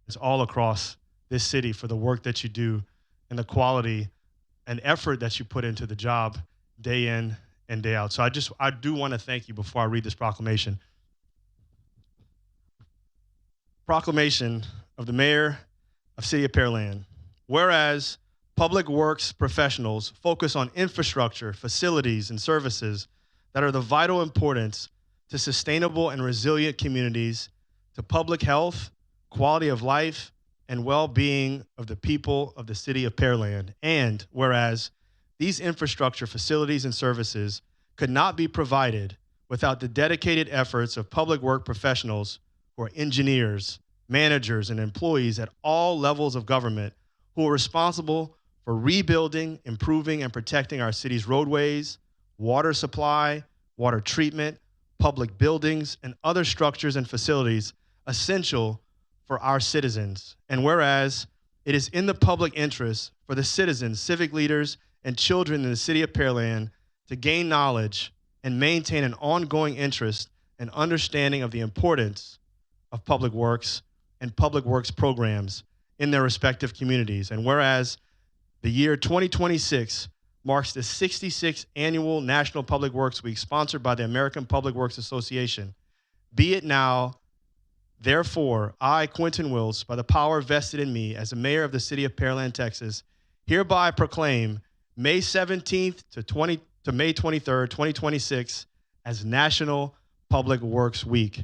it's all across this city for the work that you do and the quality and effort that you put into the job day in and day out. So I do want to thank you before I read this proclamation. Proclamation of the Mayor of City of Pearland. Whereas public works professionals focus on infrastructure, facilities, and services that are the vital importance to sustainable and resilient communities, to public health, quality of life, and well-being of the people of the city of Pearland. And whereas these infrastructure facilities and services could not be provided without the dedicated efforts of public work professionals who are engineers, managers, and employees at all levels of government who are responsible for rebuilding, improving, and protecting our city's roadways, water supply, water treatment, public buildings, and other structures and facilities essential for our citizens. And whereas it is in the public interest for the citizens, civic leaders, and children in the city of Pearland to gain knowledge and maintain an ongoing interest and understanding of the importance of public works and public works programs in their respective communities. And whereas the year 2026 marks the 66th annual National Public Works Week sponsored by the American Public Works Association, be it now, therefore, I, Quentin Wills, by the power vested in me as the mayor of the city of Pearland, Texas, hereby proclaim May 17th to May 23rd, 2026 as National Public Works Week.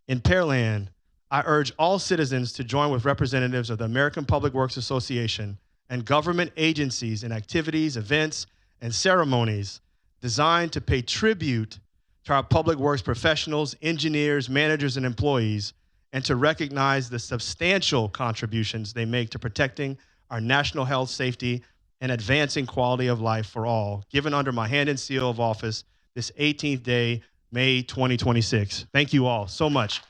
In Pearland, I urge all citizens to join with representatives of the American Public Works Association and government agencies in activities, events, and ceremonies designed to pay tribute to our public works professionals, engineers, managers, and employees, and to recognize the substantial contributions they make to protecting our national health, safety, and advancing quality of life for all, given under my hand and seal of office this 18th day, May 2026. Thank you all so much.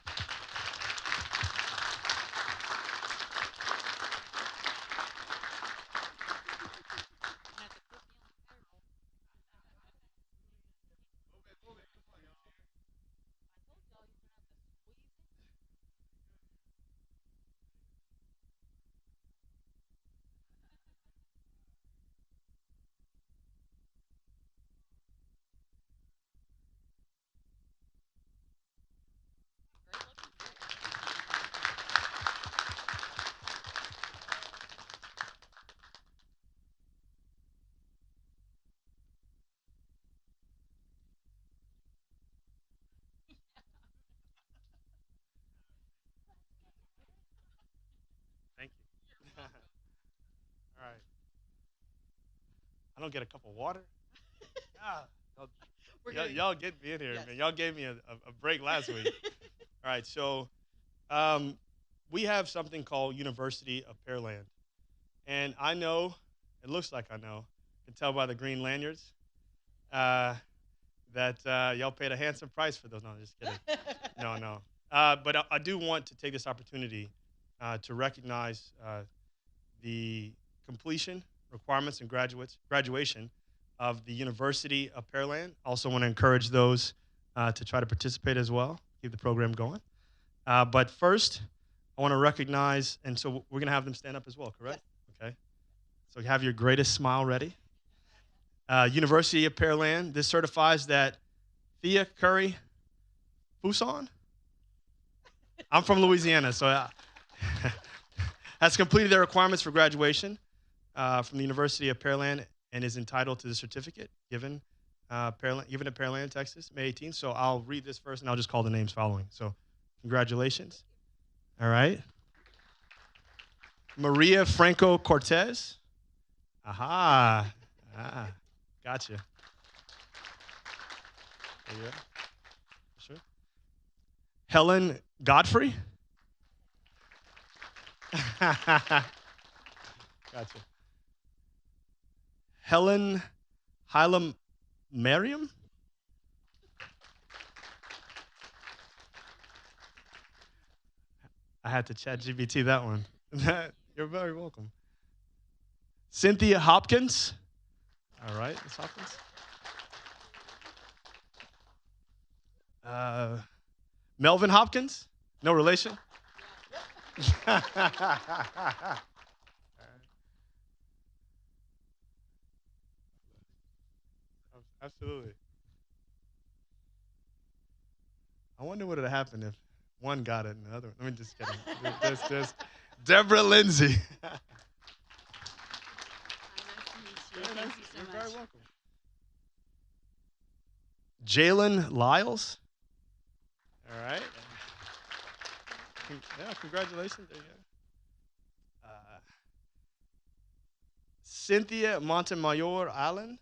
Thank you. All right. I don't get a cup of water? Ah, y'all get me in here, man. Y'all gave me a break last week. All right, so um, we have something called University of Pearland. And I know, it looks like I know, can tell by the green lanyards, uh, that y'all paid a handsome price for those. No, just kidding. No, no. But I do want to take this opportunity to recognize the completion requirements and graduation of the University of Pearland. Also want to encourage those to try to participate as well, keep the program going. But first, I want to recognize, and so we're going to have them stand up as well, correct? Yes. Okay. So have your greatest smile ready. University of Pearland, this certifies that Thea Curry Fuson, I'm from Louisiana, so has completed their requirements for graduation from the University of Pearland and is entitled to the certificate given given at Pearland, Texas, May 18th. So I'll read this first, and I'll just call the names following. So congratulations. All right. Maria Franco Cortez. Aha. Ah, gotcha. There you go. Sure. Helen Godfrey. Gotcha. Helen Hylam Mariam. I had to chat GBT that one. You're very welcome. Cynthia Hopkins. All right, Ms. Hopkins. Melvin Hopkins. No relation. Absolutely. I wonder what would have happened if one got it and the other. Let me just kidding. Just Deborah Lindsay. Nice to meet you. Thank you so You're much. very welcome. Jalen Lyles. All right. Yeah, congratulations. There you go. Cynthia Montemayor Allen.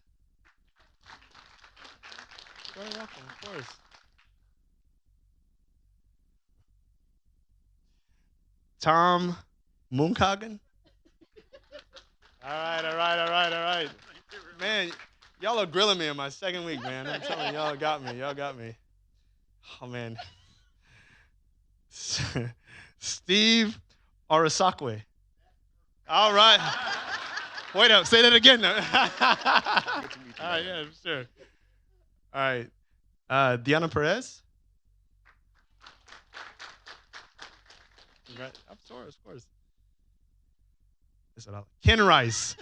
Very welcome, of course. Tom Munkhagen. All right, all right, all right, all right. Man, y'all are grilling me in my second week, man. I'm telling you, y'all got me. Y'all got me. Oh, man. Steve Arasakwe. All right. Wait up. Say that again. All right, yeah, sure. All right. Diana Perez. Of course, of course. Ken Rice.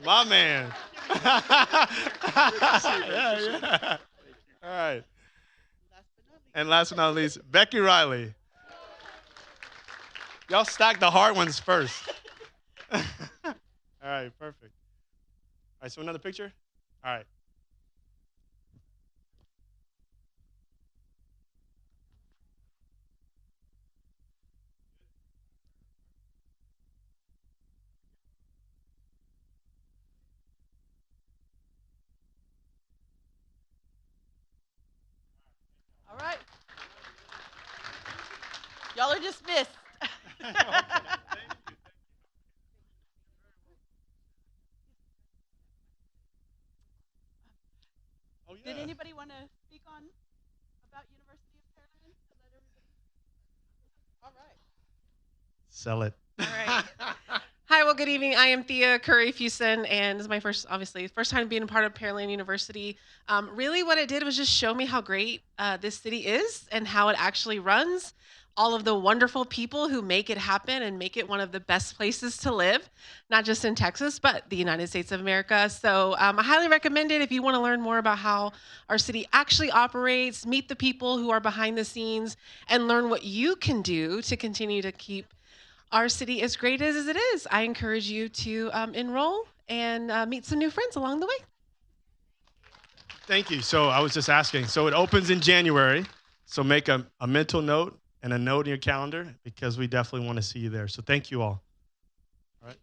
My man. Yeah, yeah. All right. And last but not least, Becky Riley. Y'all stack the hard ones first. All right, perfect. All right, so another picture? All right. All right. Y'all are dismissed. Oh, Did yeah. anybody want to speak on about University of Pearland? Let everybody. All right. Sell it. All right. Hi, well, good evening. I am Thea Curry Fusen, and this is my first time being a part of Pearland University. Really, what it did was just show me how great this city is and how it actually runs. All of the wonderful people who make it happen and make it one of the best places to live, not just in Texas, but the United States of America. So I highly recommend it if you want to learn more about how our city actually operates, meet the people who are behind the scenes, and learn what you can do to continue to keep our city as great as it is. I encourage you to enroll and meet some new friends along the way. Thank you. So I was just asking. So it opens in January. So make a mental note and a note in your calendar because we definitely want to see you there. So thank you all. All right.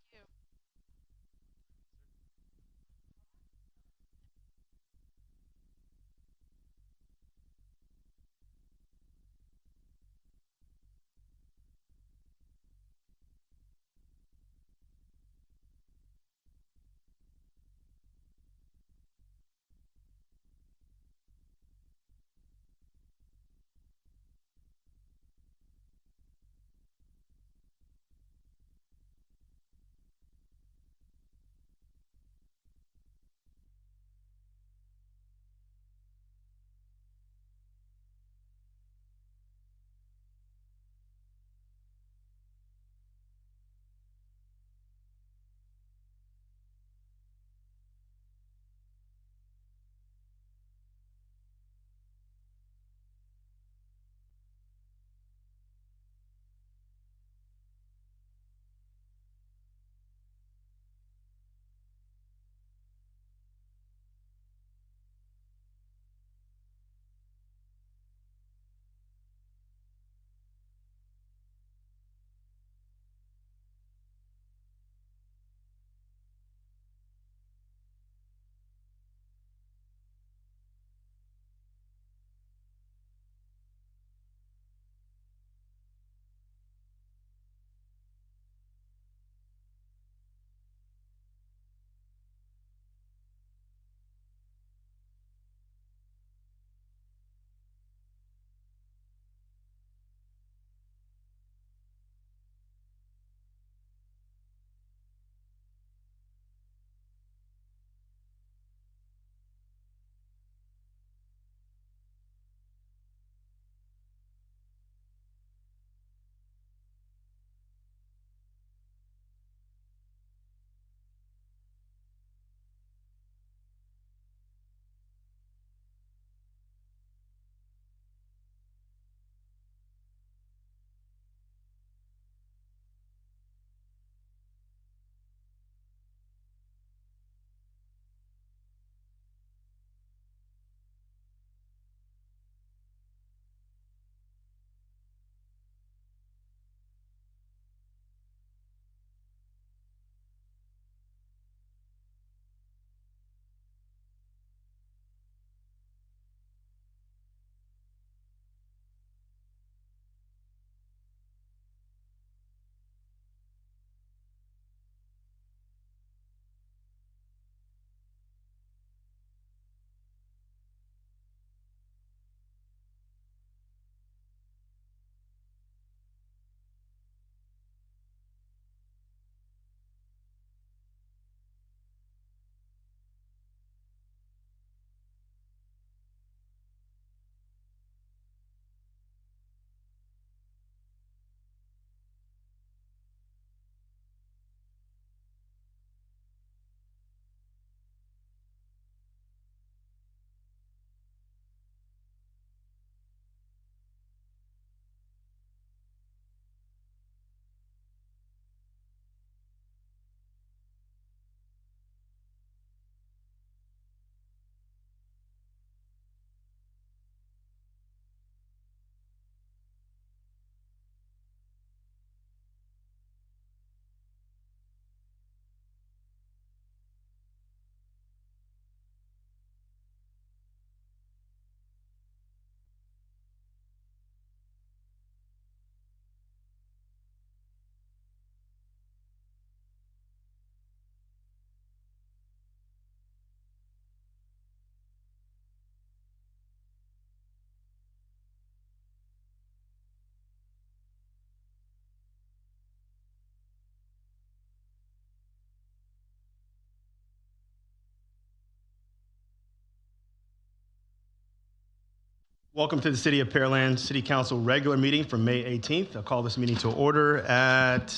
Welcome to the City of Pearland City Council regular meeting for May 18th. I'll call this meeting to order at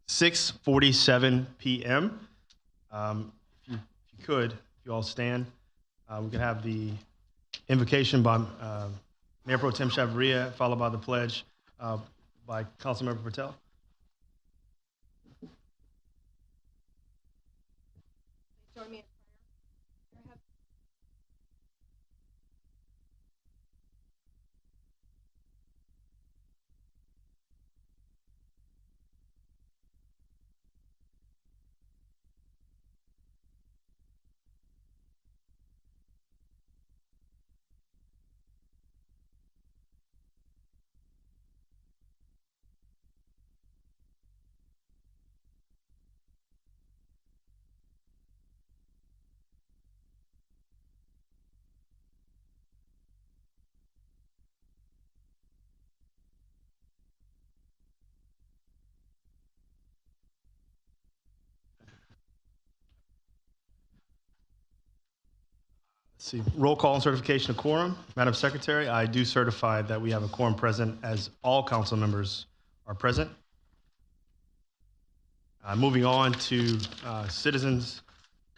6:47 p.m. If you could, if you all stand, we can have the invocation by Mayor Pro Tem Chavarria, followed by the pledge by Councilmember Patel. Join me in prayer. Let's see, roll call and certification of quorum. Madam Secretary, I do certify that we have a quorum present as all council members are present. Moving on to citizens'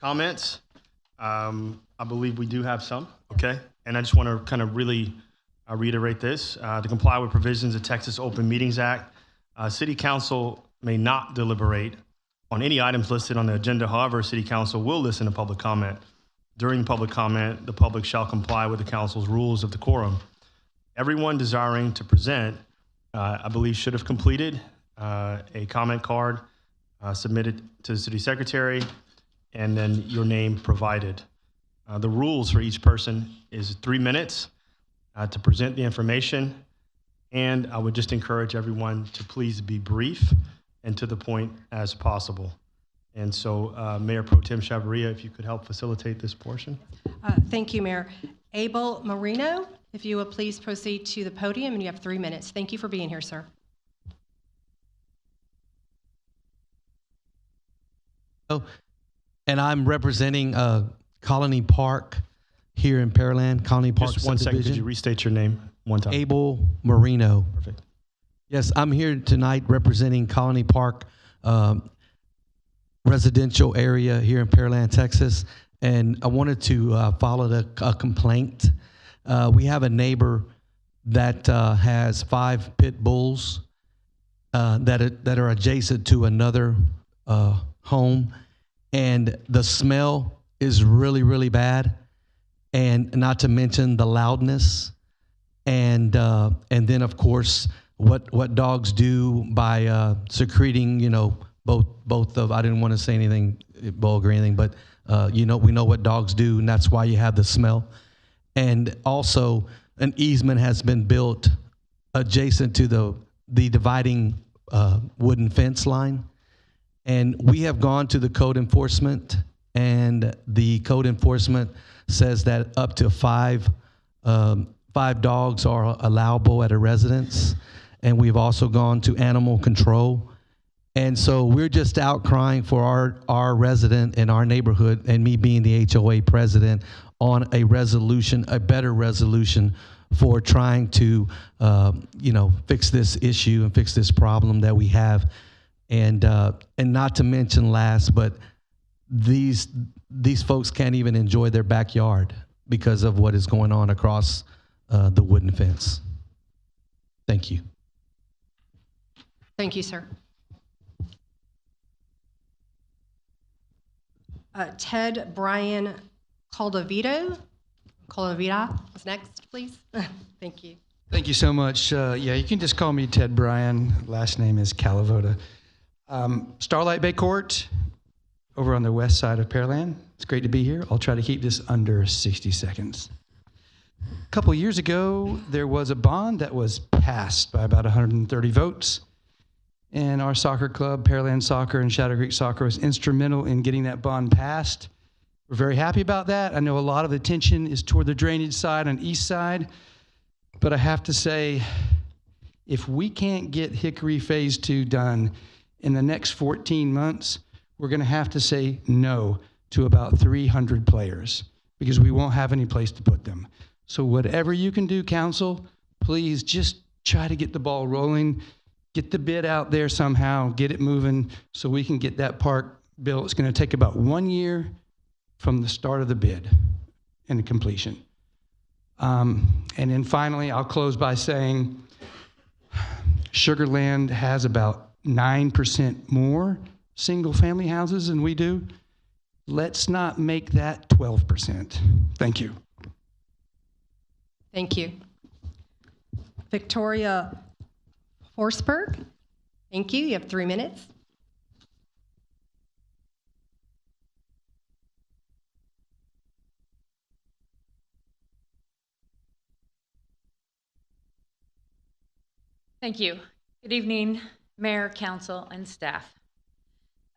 comments. I believe we do have some, okay? And I just want to kind of really reiterate this. To comply with provisions of Texas Open Meetings Act, City Council may not deliberate on any items listed on the agenda. However, City Council will listen to public comment. During public comment, the public shall comply with the council's rules of decorum. Everyone desiring to present, I believe, should have completed a comment card submitted to the city secretary, and then your name provided. The rules for each person is 3 minutes to present the information, and I would just encourage everyone to please be brief and to the point as possible. And so, Mayor Pro Tem Chavarria, if you could help facilitate this portion. Thank you, Mayor. Abel Marino, if you will please proceed to the podium, and you have 3 minutes. Thank you for being here, sir. And I'm representing Colony Park here in Pearland, Colony Park Just 1 second, could you restate your name one time? Abel Marino. Perfect. Yes, I'm here tonight representing Colony Park residential area here in Pearland, Texas, and I wanted to follow a complaint. We have a neighbor that has 5 pit bulls that are adjacent to another home, and the smell is really, really bad, and not to mention the loudness, and then of course what dogs do by secreting, both of, I didn't want to say anything vulgar or anything, but we know what dogs do, and that's why you have the smell. And also, an easement has been built adjacent to the dividing wooden fence line. And we have gone to the code enforcement, and the code enforcement says that up to five dogs are allowable at a residence. And we've also gone to animal control. And so we're just out crying for our resident in our neighborhood, and me being the HOA president, on a resolution, a better resolution for trying to, fix this issue and fix this problem that we have. And not to mention last, but these folks can't even enjoy their backyard because of what is going on across the wooden fence. Thank you. Thank you, sir. Ted Brian Caldovita is next, please. Thank you. Thank you so much. You can just call me Ted Bryan. Last name is Calavota. Starlight Bay Court, over on the west side of Pearland. It's great to be here. I'll try to keep this under 60 seconds. A couple years ago, there was a bond that was passed by about 130 votes. And our soccer club, Pearland Soccer and Shadow Creek Soccer, was instrumental in getting that bond passed. We're very happy about that. I know a lot of the attention is toward the drainage side on east side, but I have to say, if we can't get Hickory Phase 2 done in the next 14 months, we're going to have to say no to about 300 players because we won't have any place to put them. So whatever you can do, council, please just try to get the ball rolling, get the bid out there somehow, get it moving so we can get that park built. It's going to take about 1 year from the start of the bid and the completion. And then finally, I'll close by saying Sugar Land has about 9% more single-family houses than we do. Let's not make that 12%. Thank you. Thank you. Victoria Forsberg, thank you. You have 3 minutes. Thank you. Good evening, Mayor, Council, and staff.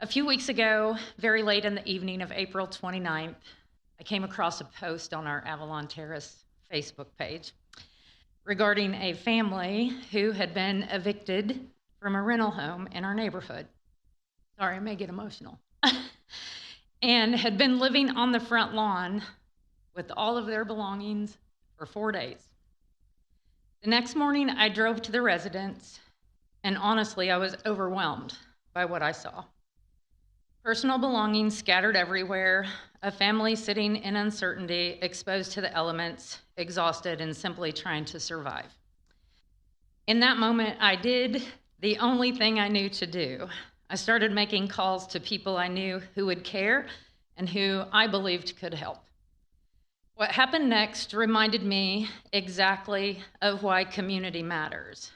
A few weeks ago, very late in the evening of April 29th, I came across a post on our Avalon Terrace Facebook page regarding a family who had been evicted from a rental home in our neighborhood. Sorry, I may get emotional. And had been living on the front lawn with all of their belongings for 4 days. The next morning, I drove to the residence, and honestly, I was overwhelmed by what I saw. Personal belongings scattered everywhere, a family sitting in uncertainty, exposed to the elements, exhausted, and simply trying to survive. In that moment, I did the only thing I knew to do. I started making calls to people I knew who would care and who I believed could help. What happened next reminded me exactly of why community matters.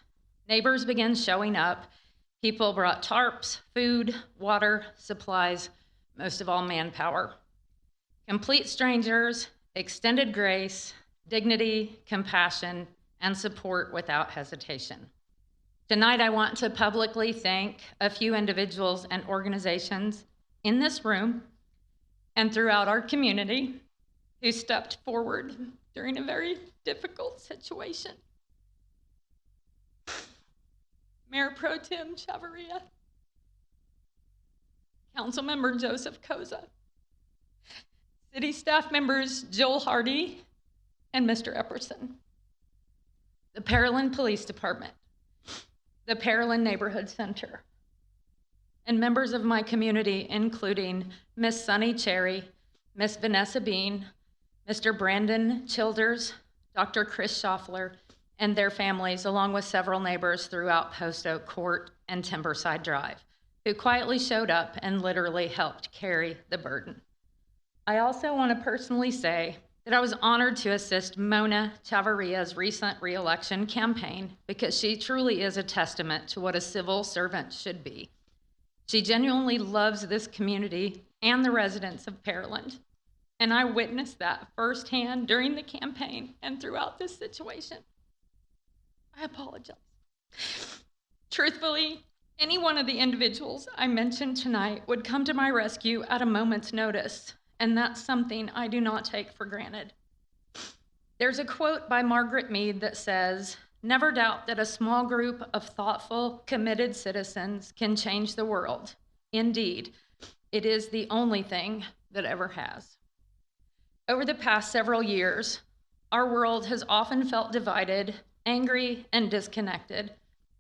Neighbors began showing up. People brought tarps, food, water, supplies, most of all manpower. Complete strangers extended grace, dignity, compassion, and support without hesitation. Tonight, I want to publicly thank a few individuals and organizations in this room and throughout our community who stepped forward during a very difficult situation. Mayor Pro Tem Chavarria, Councilmember Joseph Koza, City staff members Joel Hardy and Mr. Epperson, the Pearland Police Department, the Pearland Neighborhood Center, and members of my community, including Miss Sunny Cherry, Miss Vanessa Bean, Mr. Brandon Childers, Dr. Chris Schaffler, and their families, along with several neighbors throughout Post Oak Court and Timberside Drive, who quietly showed up and literally helped carry the burden. I also want to personally say that I was honored to assist Mona Chavarria's recent re-election campaign because she truly is a testament to what a civil servant should be. She genuinely loves this community and the residents of Pearland. And I witnessed that firsthand during the campaign and throughout this situation. I apologize. Truthfully, any one of the individuals I mentioned tonight would come to my rescue at a moment's notice, and that's something I do not take for granted. There's a quote by Margaret Mead that says, "Never doubt that a small group of thoughtful, committed citizens can change the world. Indeed, it is the only thing that ever has." Over the past several years, our world has often felt divided, angry, and disconnected.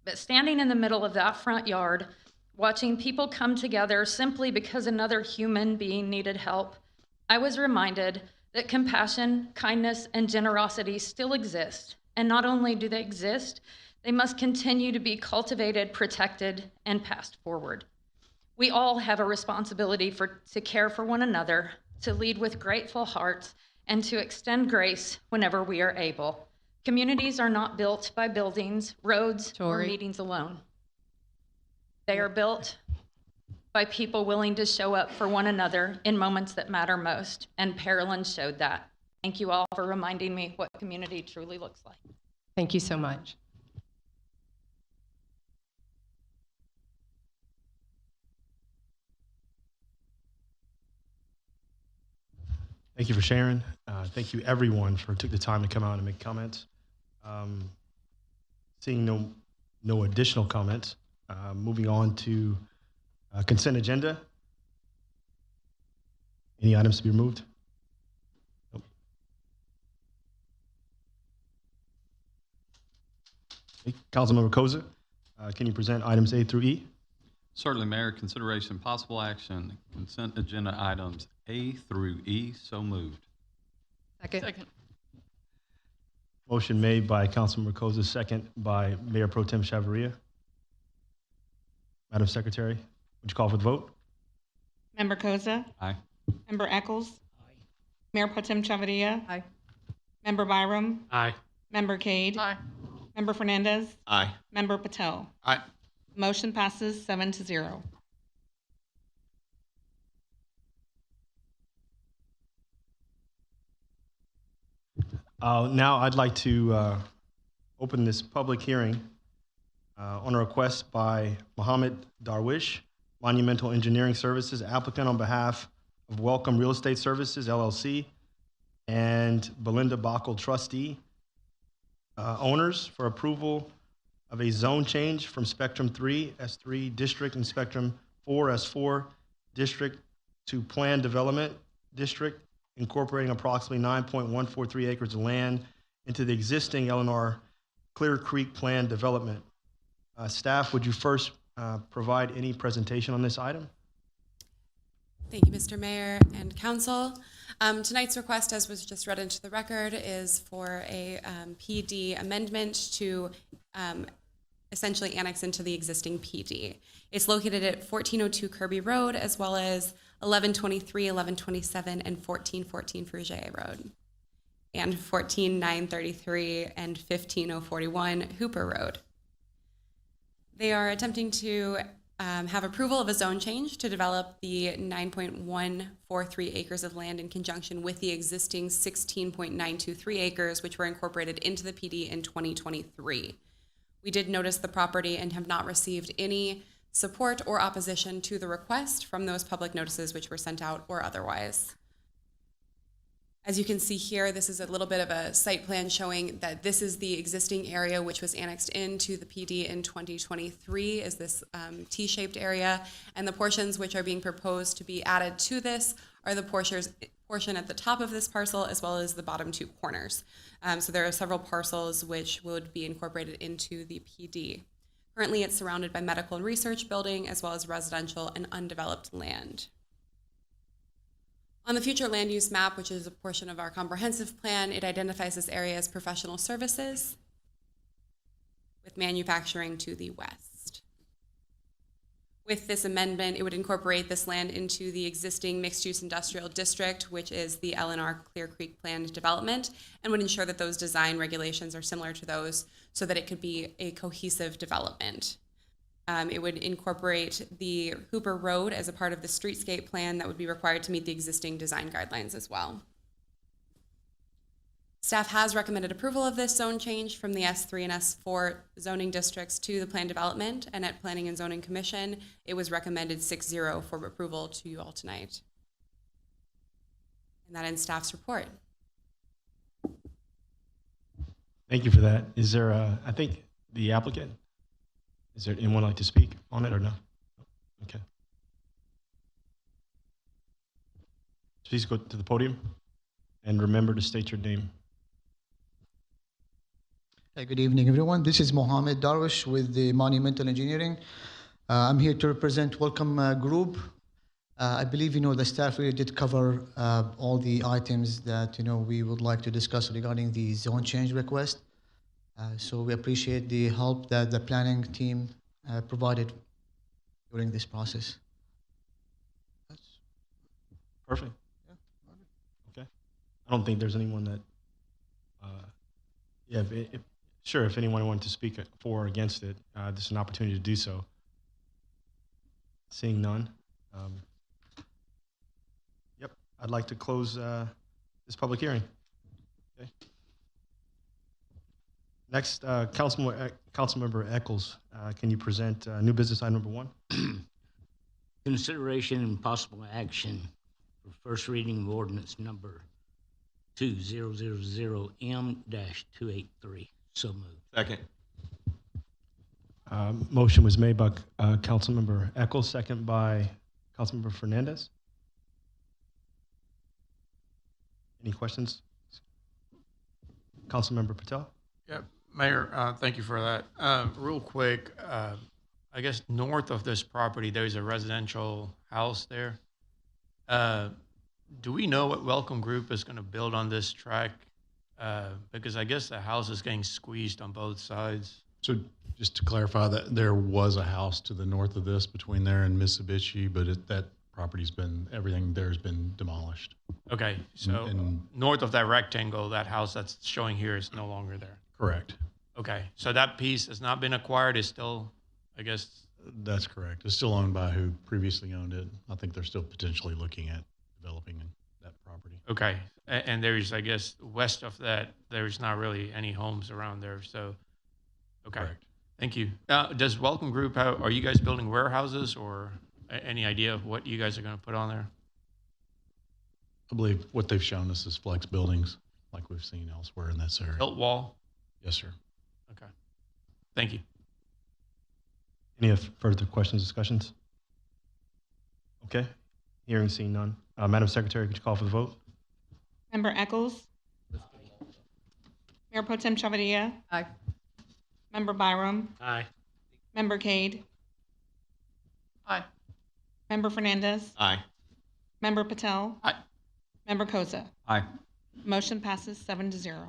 But standing in the middle of that front yard, watching people come together simply because another human being needed help, I was reminded that compassion, kindness, and generosity still exist. And not only do they exist, they must continue to be cultivated, protected, and passed forward. We all have a responsibility to care for one another, to lead with grateful hearts, and to extend grace whenever we are able. Communities are not built by buildings, roads, or meetings alone. They are built by people willing to show up for one another in moments that matter most, and Pearland showed that. Thank you all for reminding me what community truly looks like. Thank you so much. Thank you for sharing. Thank you everyone for took the time to come out and make comments. Seeing no additional comments, moving on to consent agenda. Any items to be removed? Nope. Councilmember Koza, can you present items A through E? Certainly, Mayor. Consideration and possible action, consent agenda items A through E. So moved. Second. Motion made by Councilmember Koza, second by Mayor Pro Tem Chavarria. Madam Secretary, would you call for the vote? Member Koza, Aye. Member Eccles, Mayor Pro Tem Chavarria, Aye. Member Byram, Aye. Member Cade, Aye. Member Fernandez, Aye. Member Patel. Aye. Motion passes 7-0. Now I'd like to open this public hearing on a request by Mohammed Darwish, Monumental Engineering Services, applicant on behalf of Welcome Real Estate Services, LLC, and Belinda Bockel, trustee, owners, for approval of a zone change from Spectrum 3, S3 District, and Spectrum 4, S4 District to Planned Development District, incorporating approximately 9.143 acres of land into the existing LNR Clear Creek Planned Development. Staff, would you first provide any presentation on this item? Thank you, Mr. Mayor and Council. Tonight's request, as was just read into the record, is for a PD amendment to essentially annex into the existing PD. It's located at 1402 Kirby Road, as well as 1123, 1127, and 1414 Frugier Road, and 14933 and 15041 Hooper Road. They are attempting to have approval of a zone change to develop the 9.143 acres of land in conjunction with the existing 16.923 acres, which were incorporated into the PD in 2023. We did notice the property and have not received any support or opposition to the request from those public notices which were sent out or otherwise. As you can see here, this is a little bit of a site plan showing that this is the existing area which was annexed into the PD in 2023, is this T-shaped area, and the portions which are being proposed to be added to this are the portion at the top of this parcel as well as the bottom two corners. So there are several parcels which would be incorporated into the PD. Currently, it's surrounded by medical and research building as well as residential and undeveloped land. On the future land use map, which is a portion of our comprehensive plan, it identifies this area as professional services with manufacturing to the west. With this amendment, it would incorporate this land into the existing mixed-use industrial district, which is the LNR Clear Creek planned development, and would ensure that those design regulations are similar to those so that it could be a cohesive development. It would incorporate the Hooper Road as a part of the streetscape plan that would be required to meet the existing design guidelines as well. Staff has recommended approval of this zone change from the S3 and S4 zoning districts to the planned development, and at Planning and Zoning Commission, it was recommended 6-0 for approval to you all tonight. And that ends staff's report. Thank you for that. Is there, I think the applicant, is there anyone like to speak on it or no? Okay. Please go to the podium and remember to state your name. Good evening, everyone. This is Mohammed Darwish with the Monumental Engineering. I'm here to represent Welcome Group. I believe the staff really did cover all the items that we would like to discuss regarding the zone change request. So we appreciate the help that the planning team provided during this process. That's perfect. Yeah. Okay. I don't think there's anyone that. Yeah. Sure. If anyone wanted to speak for or against it, this is an opportunity to do so. Seeing none. Yep. I'd like to close this public hearing. Okay. Next, Councilmember Eccles, can you present new business item number 1? Consideration and possible action for first reading of ordinance number 2000M-283. So moved. Second. Motion was made by Councilmember Eccles, second by Councilmember Fernandez. Any questions? Councilmember Patel? Yep. Mayor, thank you for that. Real quick, I guess north of this property, there's a residential house there. Do we know what Welcome Group is going to build on this track? Because I guess the house is getting squeezed on both sides. So just to clarify, that there was a house to the north of this between there and Mitsubishi, but that property's been, everything there's been demolished. Okay, so And- north of that rectangle, that house that's showing here is no longer there. Correct. Okay, so that piece has not been acquired, is still, I guess. That's correct. It's still owned by who previously owned it. I think they're still potentially looking at developing that property. Okay, and there's, I guess, west of that, there's not really any homes around there, so, okay. Correct. Thank you. Does Welcome Group have, are you guys building warehouses or any idea of what you guys are going to put on there? I believe what they've shown us is flex buildings, like we've seen elsewhere in this area. Built wall? Yes, sir. Okay. Thank you. Any further questions, discussions? Okay. Hearing seen none. Madam Secretary, could you call for the vote? Member Eccles? Mayor Pro Tem Chavarria? Aye. Member Byram? Aye. Member Cade? Aye. Member Fernandez? Aye. Member Patel? Aye. Member Koza? Aye. Motion passes 7-0.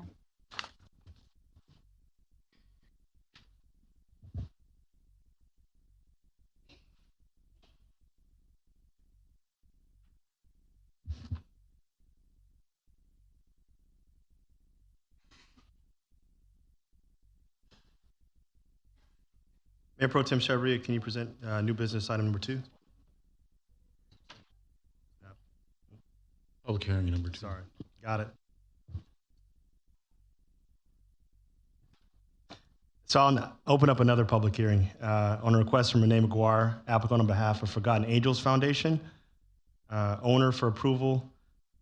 Mayor Pro Tem Chavarria, can you present new business item number 2? Public hearing number 2. Sorry. Got it. So I'll open up another public hearing on a request from Renee McGuire, applicant on behalf of Forgotten Angels Foundation, owner for approval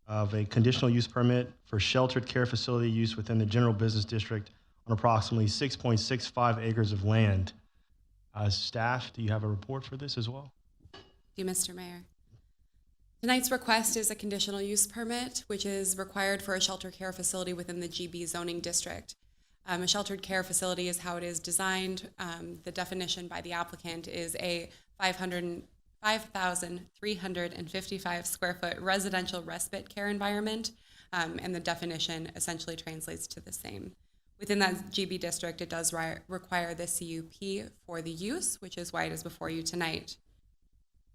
of a conditional use permit for sheltered care facility use within the general business district on approximately 6.65 acres of land. Staff, do you have a report for this as well? Thank you, Mr. Mayor. Tonight's request is a conditional use permit, which is required for a shelter care facility within the GB zoning district. A sheltered care facility is how it is designed. The definition by the applicant is a 5,355 square foot residential respite care environment, and the definition essentially translates to the same. Within that GB district, it does require the CUP for the use, which is why it is before you tonight.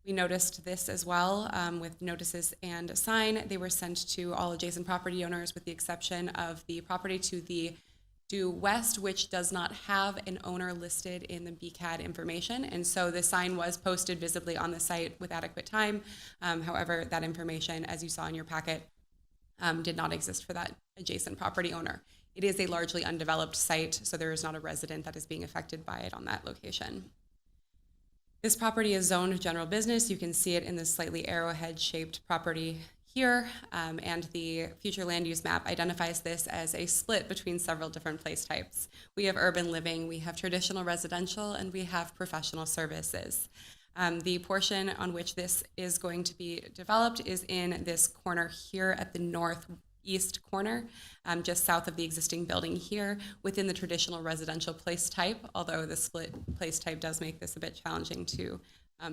We noticed this as well with notices and a sign. They were sent to all adjacent property owners with the exception of the property to the due west, which does not have an owner listed in the BCAD information. And so the sign was posted visibly on the site with adequate time. However, that information, as you saw in your packet, did not exist for that adjacent property owner. It is a largely undeveloped site, so there is not a resident that is being affected by it on that location. This property is zoned general business. You can see it in this slightly arrowhead-shaped property here, and the future land use map identifies this as a split between several different place types. We have urban living, we have traditional residential, and we have professional services. The portion on which this is going to be developed is in this corner here at the northeast corner, just south of the existing building here, within the traditional residential place type, although the split place type does make this a bit challenging to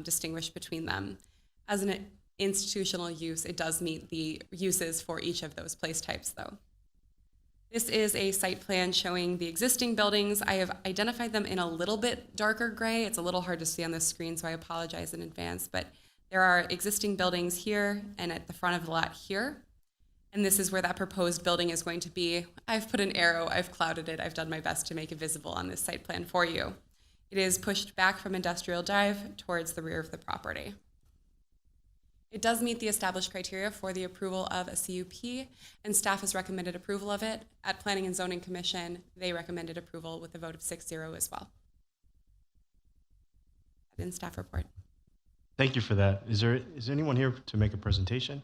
distinguish between them. As an institutional use, it does meet the uses for each of those place types, though. This is a site plan showing the existing buildings. I have identified them in a little bit darker gray. It's a little hard to see on this screen, so I apologize in advance, but there are existing buildings here and at the front of the lot here. And this is where that proposed building is going to be. I've put an arrow, I've clouded it, I've done my best to make it visible on this site plan for you. It is pushed back from Industrial Drive towards the rear of the property. It does meet the established criteria for the approval of a CUP, and staff has recommended approval of it. At Planning and Zoning Commission, they recommended approval with a vote of 6-0 as well. That in staff report. Thank you for that. Is there anyone here to make a presentation?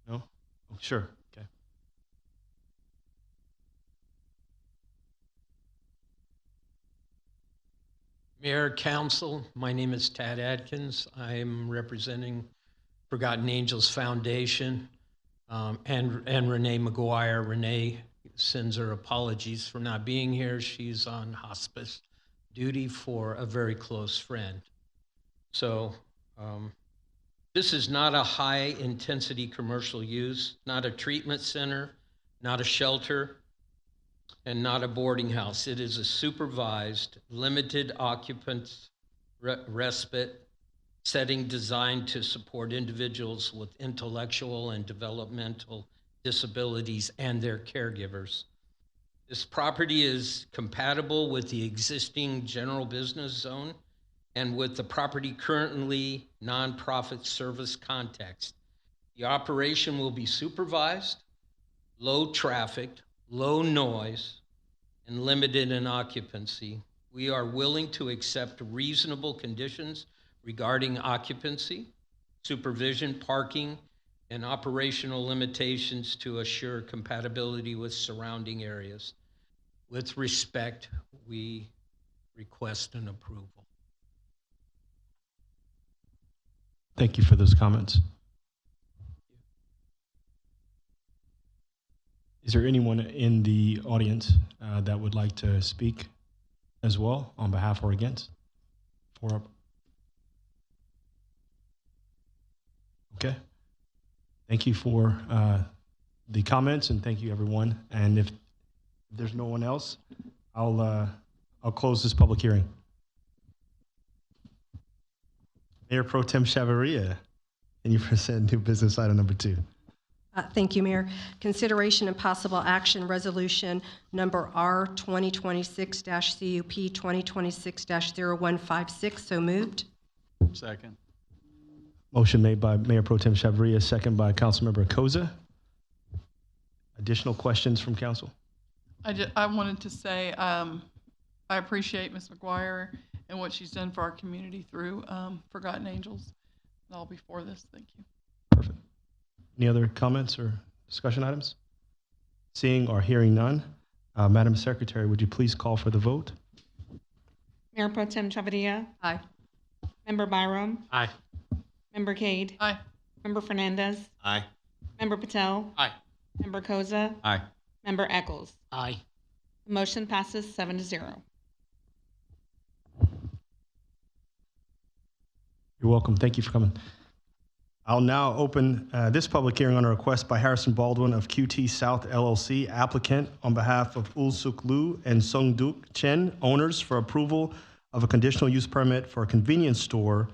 No? Oh, sure. Okay. Mayor, Council, my name is Tad Adkins. I'm representing Forgotten Angels Foundation and Renee McGuire. Renee sends her apologies for not being here. She's on hospice duty for a very close friend. So this is not a high-intensity commercial use, not a treatment center, not a shelter, and not a boarding house. It is a supervised, limited occupants respite setting designed to support individuals with intellectual and developmental disabilities and their caregivers. This property is compatible with the existing general business zone and with the property currently nonprofit service context. The operation will be supervised, low trafficked, low noise, and limited in occupancy. We are willing to accept reasonable conditions regarding occupancy, supervision, parking, and operational limitations to assure compatibility with surrounding areas. With respect, we request an approval. Thank you for those comments. Is there anyone in the audience that would like to speak as well on behalf or against? Okay. Thank you for the comments, and thank you, everyone. And if there's no one else, I'll close this public hearing. Mayor Pro Tem Chavarria, can you present new business item number 2? Thank you, Mayor. Consideration and possible action resolution number R 2026-CUP 2026-0156. So moved. Second. Motion made by Mayor Pro Tem Chavarria, second by Councilmember Koza. Additional questions from council? I wanted to say I appreciate Ms. McGuire and what she's done for our community through Forgotten Angels. And all before this, thank you. Perfect. Any other comments or discussion items? Seeing or hearing none, Madam Secretary, would you please call for the vote? Mayor Pro Tem Chavarria. Aye. Member Byram. Aye. Member Cade. Aye. Member Fernandez. Aye. Member Patel. Aye. Member Koza. Aye. Member Eccles. Aye. The motion passes 7-0. You're welcome. Thank you for coming. I'll now open this public hearing on a request by Harrison Baldwin of QT South LLC, applicant on behalf of Ul Suk Lu and Sung Duk Chen, owners, for approval of a conditional use permit for a convenience store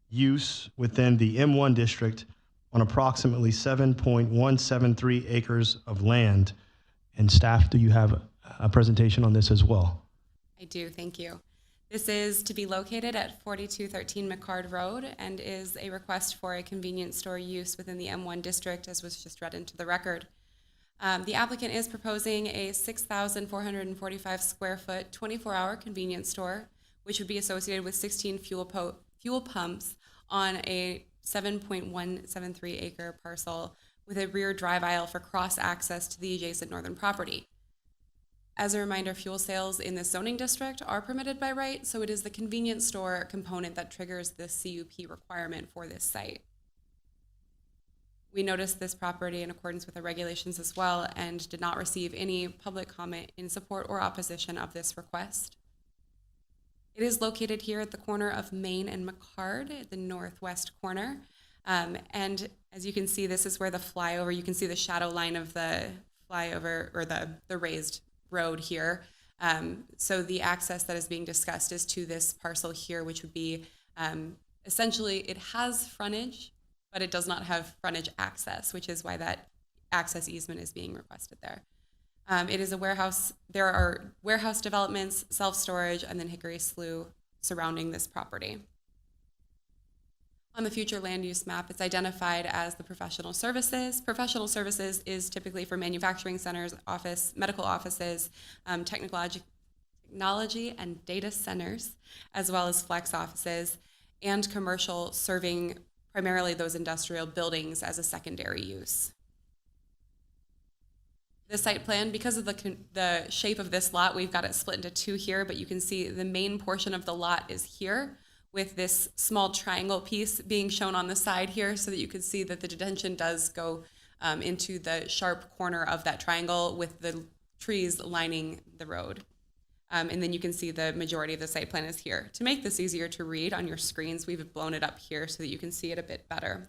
use within the M1 district on approximately 7.173 acres of land. And staff, do you have a presentation on this as well? I do, thank you. This is to be located at 4213 McCard Road and is a request for a convenience store use within the M1 district, as was just read into the record. The applicant is proposing a 6,445 square foot, 24-hour convenience store, which would be associated with 16 fuel pumps on a 7.173 acre parcel with a rear drive aisle for cross access to the adjacent northern property. As a reminder, fuel sales in this zoning district are permitted by right, so it is the convenience store component that triggers the CUP requirement for this site. We noticed this property in accordance with the regulations as well and did not receive any public comment in support or opposition of this request. It is located here at the corner of Main and McCard at the northwest corner. And as you can see, this is where the flyover, you can see the shadow line of the flyover or the raised road here. So the access that is being discussed is to this parcel here, which would be essentially, it has frontage, but it does not have frontage access, which is why that access easement is being requested there. It is a warehouse. There are warehouse developments, self-storage, and then Hickory Slough surrounding this property. On the future land use map, it's identified as the professional services. Professional services is typically for manufacturing centers, medical offices, technology and data centers, as well as flex offices, and commercial serving primarily those industrial buildings as a secondary use. The site plan, because of the shape of this lot, we've got it split into two here, but you can see the main portion of the lot is here, with this small triangle piece being shown on the side here so that you can see that the detention does go into the sharp corner of that triangle with the trees lining the road. And then you can see the majority of the site plan is here. To make this easier to read on your screens, we've blown it up here so that you can see it a bit better.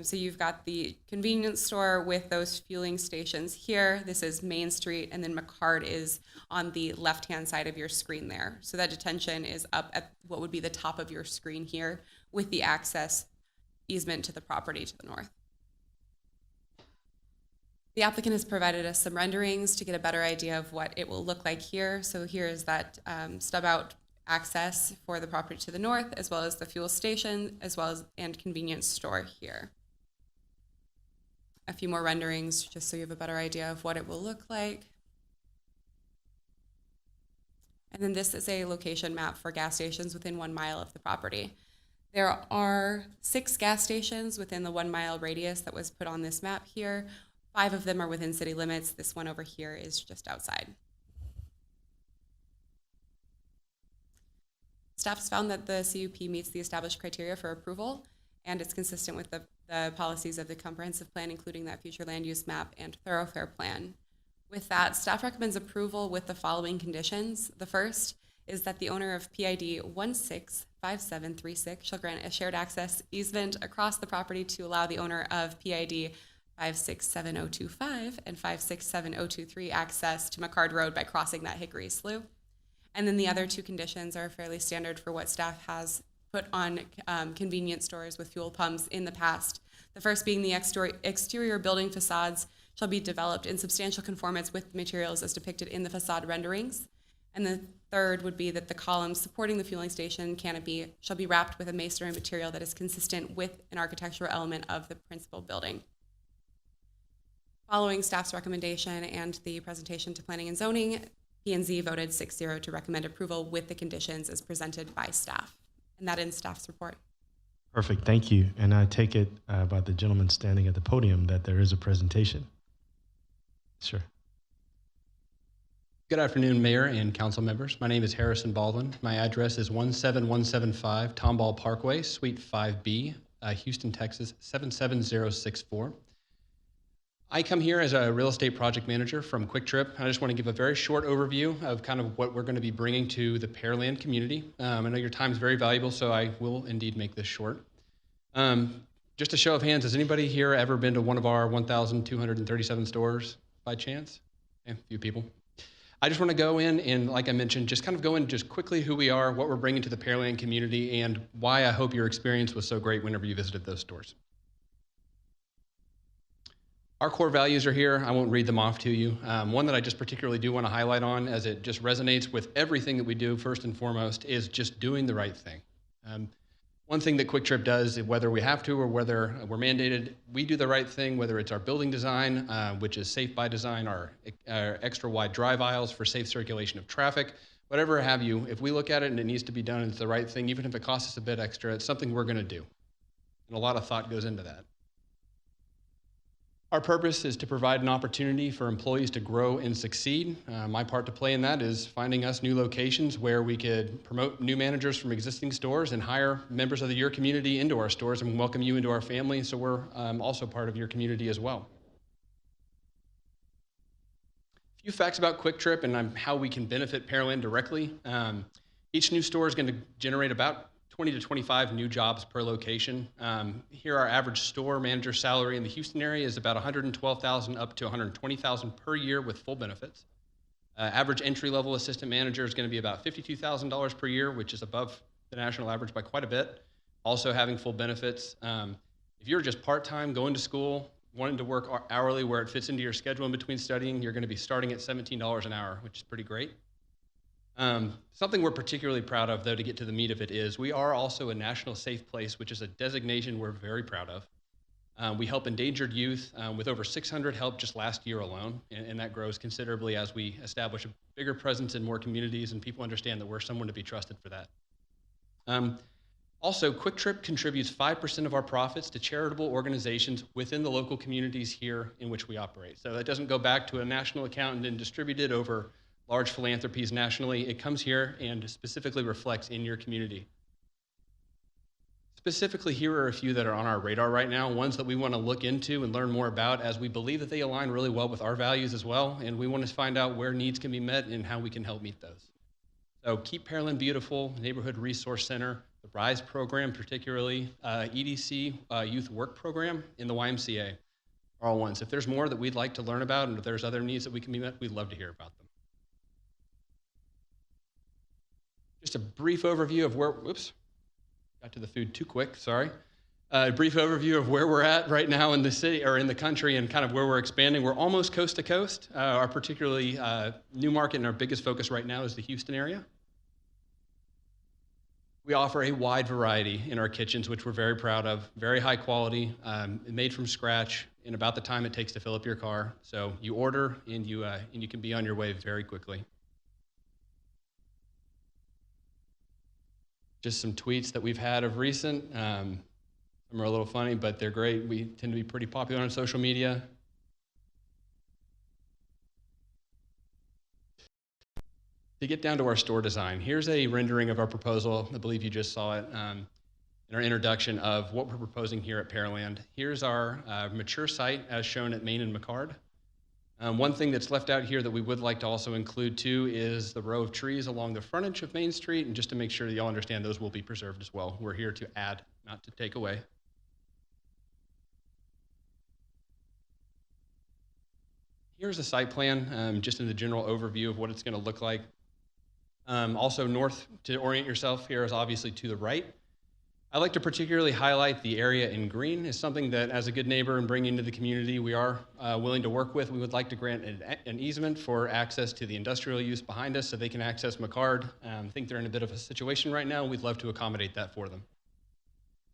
So you've got the convenience store with those fueling stations here. This is Main Street, and then McCard is on the left-hand side of your screen there. So that detention is up at what would be the top of your screen here with the access easement to the property to the north. The applicant has provided us some renderings to get a better idea of what it will look like here. So here is that stub out access for the property to the north, as well as the fuel station, as well as and convenience store here. A few more renderings just so you have a better idea of what it will look like. And then this is a location map for gas stations within 1 mile of the property. There are 6 gas stations within the 1 mile radius that was put on this map here. 5 of them are within city limits. This one over here is just outside. Staff has found that the CUP meets the established criteria for approval, and it's consistent with the policies of the comprehensive plan, including that future land use map and thoroughfare plan. With that, staff recommends approval with the following conditions. The first is that the owner of PID 165736 shall grant a shared access easement across the property to allow the owner of PID 567025 and 567023 access to McCard Road by crossing that Hickory Slough. And then the other 2 conditions are fairly standard for what staff has put on convenience stores with fuel pumps in the past. The first being the exterior building facades shall be developed in substantial conformance with materials as depicted in the facade renderings. And the third would be that the columns supporting the fueling station canopy shall be wrapped with a masonry material that is consistent with an architectural element of the principal building. Following staff's recommendation and the presentation to Planning and Zoning, P&Z voted 6-0 to recommend approval with the conditions as presented by staff. And that ends staff's report. Perfect, thank you. And I take it by the gentleman standing at the podium that there is a presentation. Sure. Good afternoon, Mayor and council members. My name is Harrison Baldwin. My address is 17175 Tomball Parkway, Suite 5B, Houston, Texas, 77064. I come here as a real estate project manager from Quick Trip. I just want to give a very short overview of kind of what we're going to be bringing to the Pearland community. I know your time is very valuable, so I will indeed make this short. Just a show of hands, has anybody here ever been to one of our 1,237 stores by chance? A few people. I just want to go in and, like I mentioned, just kind of go in just quickly who we are, what we're bringing to the Pearland community, and why I hope your experience was so great whenever you visited those stores. Our core values are here. I won't read them off to you. One that I just particularly do want to highlight on, as it just resonates with everything that we do, first and foremost, is just doing the right thing. One thing that Quick Trip does, whether we have to or whether we're mandated, we do the right thing, whether it's our building design, which is safe by design, our extra wide drive aisles for safe circulation of traffic, whatever have you. If we look at it and it needs to be done and it's the right thing, even if it costs us a bit extra, it's something we're going to do. And a lot of thought goes into that. Our purpose is to provide an opportunity for employees to grow and succeed. My part to play in that is finding us new locations where we could promote new managers from existing stores and hire members of your community into our stores and welcome you into our family, so we're also part of your community as well. A few facts about Quick Trip and how we can benefit Pearland directly. Each new store is going to generate about 20 to 25 new jobs per location. Here, our average store manager salary in the Houston area is about $112,000 up to $120,000 per year with full benefits. Average entry-level assistant manager is going to be about $52,000 per year, which is above the national average by quite a bit. Also having full benefits. If you're just part-time, going to school, wanting to work hourly where it fits into your schedule in between studying, you're going to be starting at $17 an hour, which is pretty great. Something we're particularly proud of, though, to get to the meat of it is we are also a National Safe Place, which is a designation we're very proud of. We help endangered youth with over 600 help just last year alone, and that grows considerably as we establish a bigger presence in more communities and people understand that we're someone to be trusted for that. Also, Quick Trip contributes 5% of our profits to charitable organizations within the local communities here in which we operate. So that doesn't go back to a national account and then distributed over large philanthropies nationally. It comes here and specifically reflects in your community. Specifically, here are a few that are on our radar right now, ones that we want to look into and learn more about, as we believe that they align really well with our values as well, and we want to find out where needs can be met and how we can help meet those. So Keep Pearland Beautiful, Neighborhood Resource Center, the RISE program particularly, EDC Youth Work Program, and the YMCA are all ones. If there's more that we'd like to learn about and if there's other needs that we can be met, we'd love to hear about them. Just a brief overview of where, whoops, got to the food too quick, sorry. A brief overview of where we're at right now in the city or in the country and kind of where we're expanding. We're almost coast to coast. Our particularly new market and our biggest focus right now is the Houston area. We offer a wide variety in our kitchens, which we're very proud of, very high quality, made from scratch in about the time it takes to fill up your car. So you order and you can be on your way very quickly. Just some tweets that we've had of recent. Some are a little funny, but they're great. We tend to be pretty popular on social media. To get down to our store design, here's a rendering of our proposal. I believe you just saw it in our introduction of what we're proposing here at Pearland. Here's our mature site as shown at Main and McCard. One thing that's left out here that we would like to also include too is the row of trees along the frontage of Main Street, and just to make sure that y'all understand those will be preserved as well. We're here to add, not to take away. Here's a site plan, just in the general overview of what it's going to look like. Also north, to orient yourself, here is obviously to the right. I'd like to particularly highlight the area in green as something that, as a good neighbor and bringing to the community, we are willing to work with. We would like to grant an easement for access to the industrial use behind us so they can access McCard. I think they're in a bit of a situation right now. We'd love to accommodate that for them.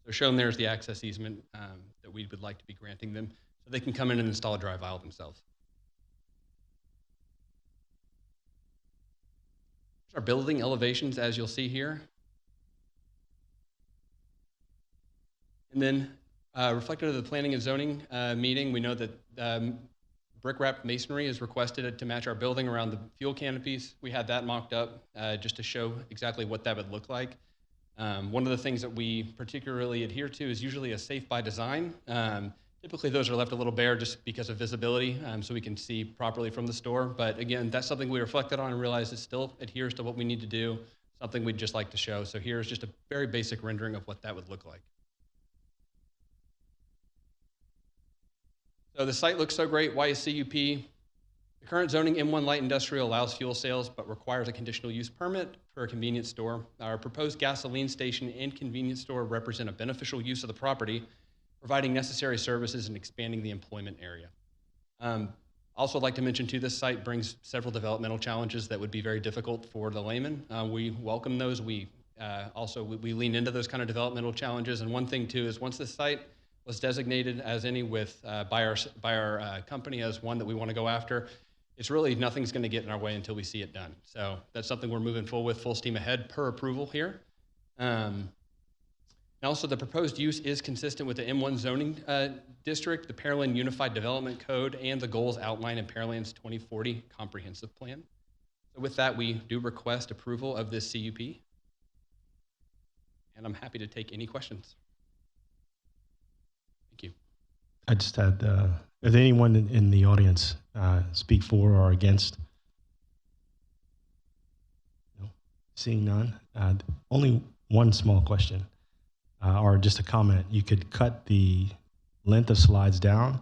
So shown there is the access easement that we would like to be granting them so they can come in and install a drive aisle themselves. Our building elevations, as you'll see here. And then reflected of the planning and zoning meeting, we know that brick wrapped masonry is requested to match our building around the fuel canopies. We had that mocked up just to show exactly what that would look like. One of the things that we particularly adhere to is usually a safe by design. Typically those are left a little bare just because of visibility, so we can see properly from the store. But again, that's something we reflected on and realized it still adheres to what we need to do, something we'd just like to show. So here's just a very basic rendering of what that would look like. So the site looks so great. Why is CUP? The current zoning M1 light industrial allows fuel sales but requires a conditional use permit for a convenience store. Our proposed gasoline station and convenience store represent a beneficial use of the property, providing necessary services and expanding the employment area. Also like to mention too, this site brings several developmental challenges that would be very difficult for the layman. We welcome those. We lean into those kind of developmental challenges. And one thing too is once the site was designated as any by our company as one that we want to go after, it's really nothing's going to get in our way until we see it done. So that's something we're moving forward with full steam ahead per approval here. And also, the proposed use is consistent with the M1 zoning district, the Pearland Unified Development Code, and the goals outlined in Pearland's 2040 Comprehensive Plan. So with that, we do request approval of this CUP. And I'm happy to take any questions. Thank you. I just had, is anyone in the audience speak for or against? No. Seeing none. Only one small question. Or just a comment, you could cut the length of slides down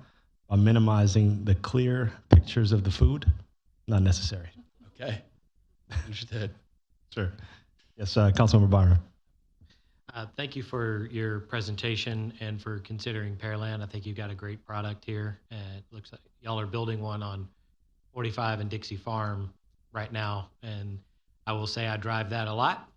by minimizing the clear pictures of the food. Not necessary. Okay, understood. Sure. Yes, Councilmember Byron. Thank you for your presentation and for considering Pearland. I think you've got a great product here. It looks like y'all are building one on 45 and Dixie Farm right now. And I will say I drive that a lot.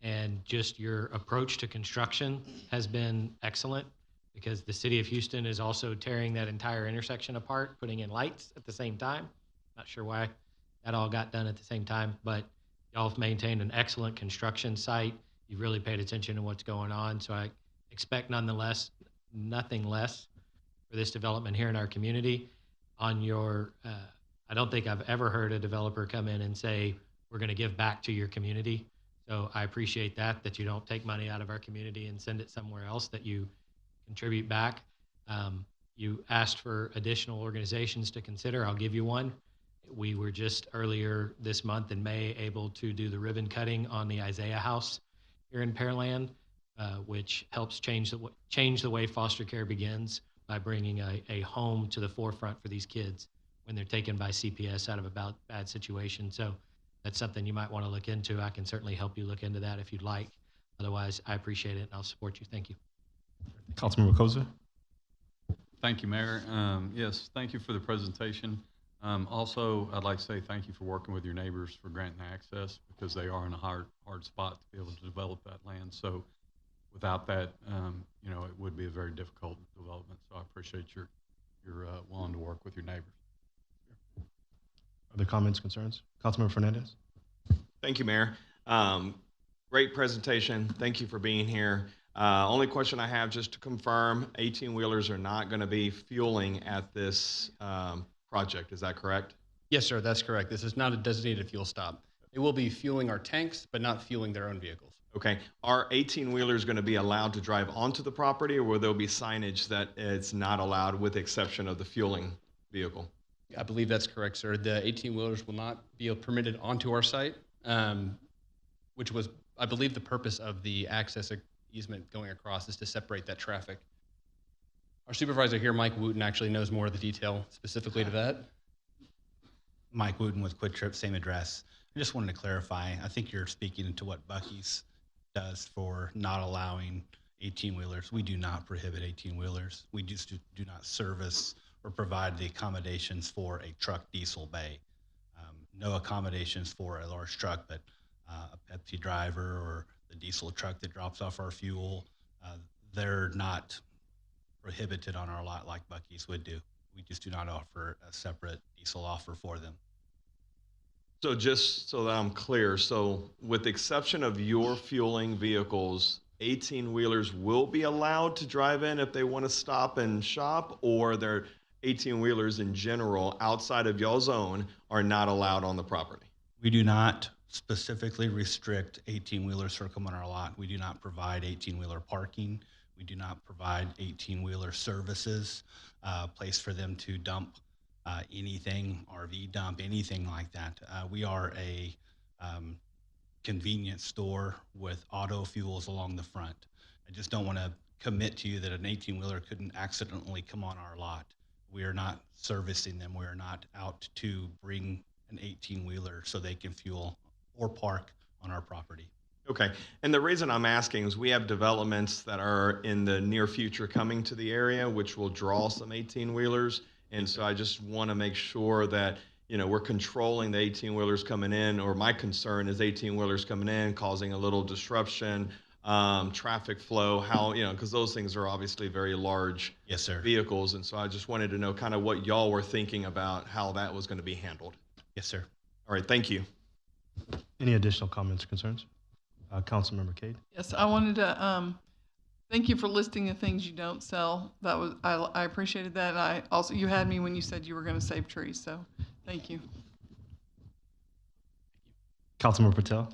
And just your approach to construction has been excellent because the city of Houston is also tearing that entire intersection apart, putting in lights at the same time. Not sure why that all got done at the same time, but y'all have maintained an excellent construction site. You've really paid attention to what's going on. So I expect nonetheless, nothing less for this development here in our community. On your, I don't think I've ever heard a developer come in and say, we're going to give back to your community. So I appreciate that you don't take money out of our community and send it somewhere else, that you contribute back. You asked for additional organizations to consider. I'll give you one. We were just earlier this month in May able to do the ribbon cutting on the Isaiah House here in Pearland, which helps change the way foster care begins by bringing a home to the forefront for these kids when they're taken by CPS out of a bad situation. So that's something you might want to look into. I can certainly help you look into that if you'd like. Otherwise, I appreciate it and I'll support you. Thank you. Councilmember Koza. Thank you, Mayor. Yes, thank you for the presentation. Also, I'd like to say thank you for working with your neighbors for granting access, because they are in a hard spot to be able to develop that land. So without that, it would be a very difficult development. So I appreciate your willing to work with your neighbors. Other comments, concerns? Councilmember Fernandez. Thank you, Mayor. Great presentation. Thank you for being here. Only question I have, just to confirm, 18-wheelers are not going to be fueling at this project. Is that correct? Yes, sir, that's correct. This is not a designated fuel stop. They will be fueling our tanks, but not fueling their own vehicles. Okay. Are 18-wheelers going to be allowed to drive onto the property, or will there be signage that it's not allowed with the exception of the fueling vehicle? I believe that's correct, sir. The 18-wheelers will not be permitted onto our site, which was, I believe, the purpose of the access easement going across, is to separate that traffic. Our supervisor here, Mike Wooten, actually knows more of the detail specifically to that. Mike Wooten with Quick Trip, same address. I just wanted to clarify, I think you're speaking into what Buc-ee's does for not allowing 18-wheelers. We do not prohibit 18-wheelers. We just do not service or provide the accommodations for a truck diesel bay. No accommodations for a large truck, but a Pepsi driver or the diesel truck that drops off our fuel, they're not prohibited on our lot like Buc-ee's would do. We just do not offer a separate diesel offer for them. So just so that I'm clear, so with the exception of your fueling vehicles, 18-wheelers will be allowed to drive in if they want to stop and shop, or they're 18-wheelers in general outside of y'all's zone are not allowed on the property? We do not specifically restrict 18-wheelers to come on our lot. We do not provide 18-wheeler parking. We do not provide 18-wheeler services, place for them to dump anything, RV dump, anything like that. We are a convenience store with auto fuels along the front. I just don't want to commit to you that an 18-wheeler couldn't accidentally come on our lot. We are not servicing them. We are not out to bring an 18-wheeler so they can fuel or park on our property. Okay, and the reason I'm asking is we have developments that are in the near future coming to the area, which will draw some 18-wheelers. And so I just want to make sure that, we're controlling the 18-wheelers coming in, or my concern is 18-wheelers coming in, causing a little disruption, traffic flow, because those things are obviously very large yes, sir. Vehicles. And so I just wanted to know kind of what y'all were thinking about how that was going to be handled. Yes, sir. All right, thank you. Any additional comments or concerns? Councilmember Cade. Yes, I wanted to thank you for listing the things you don't sell. That was I appreciated that. And I also, you had me when you said you were going to save trees, so thank you. Councilmember Patel.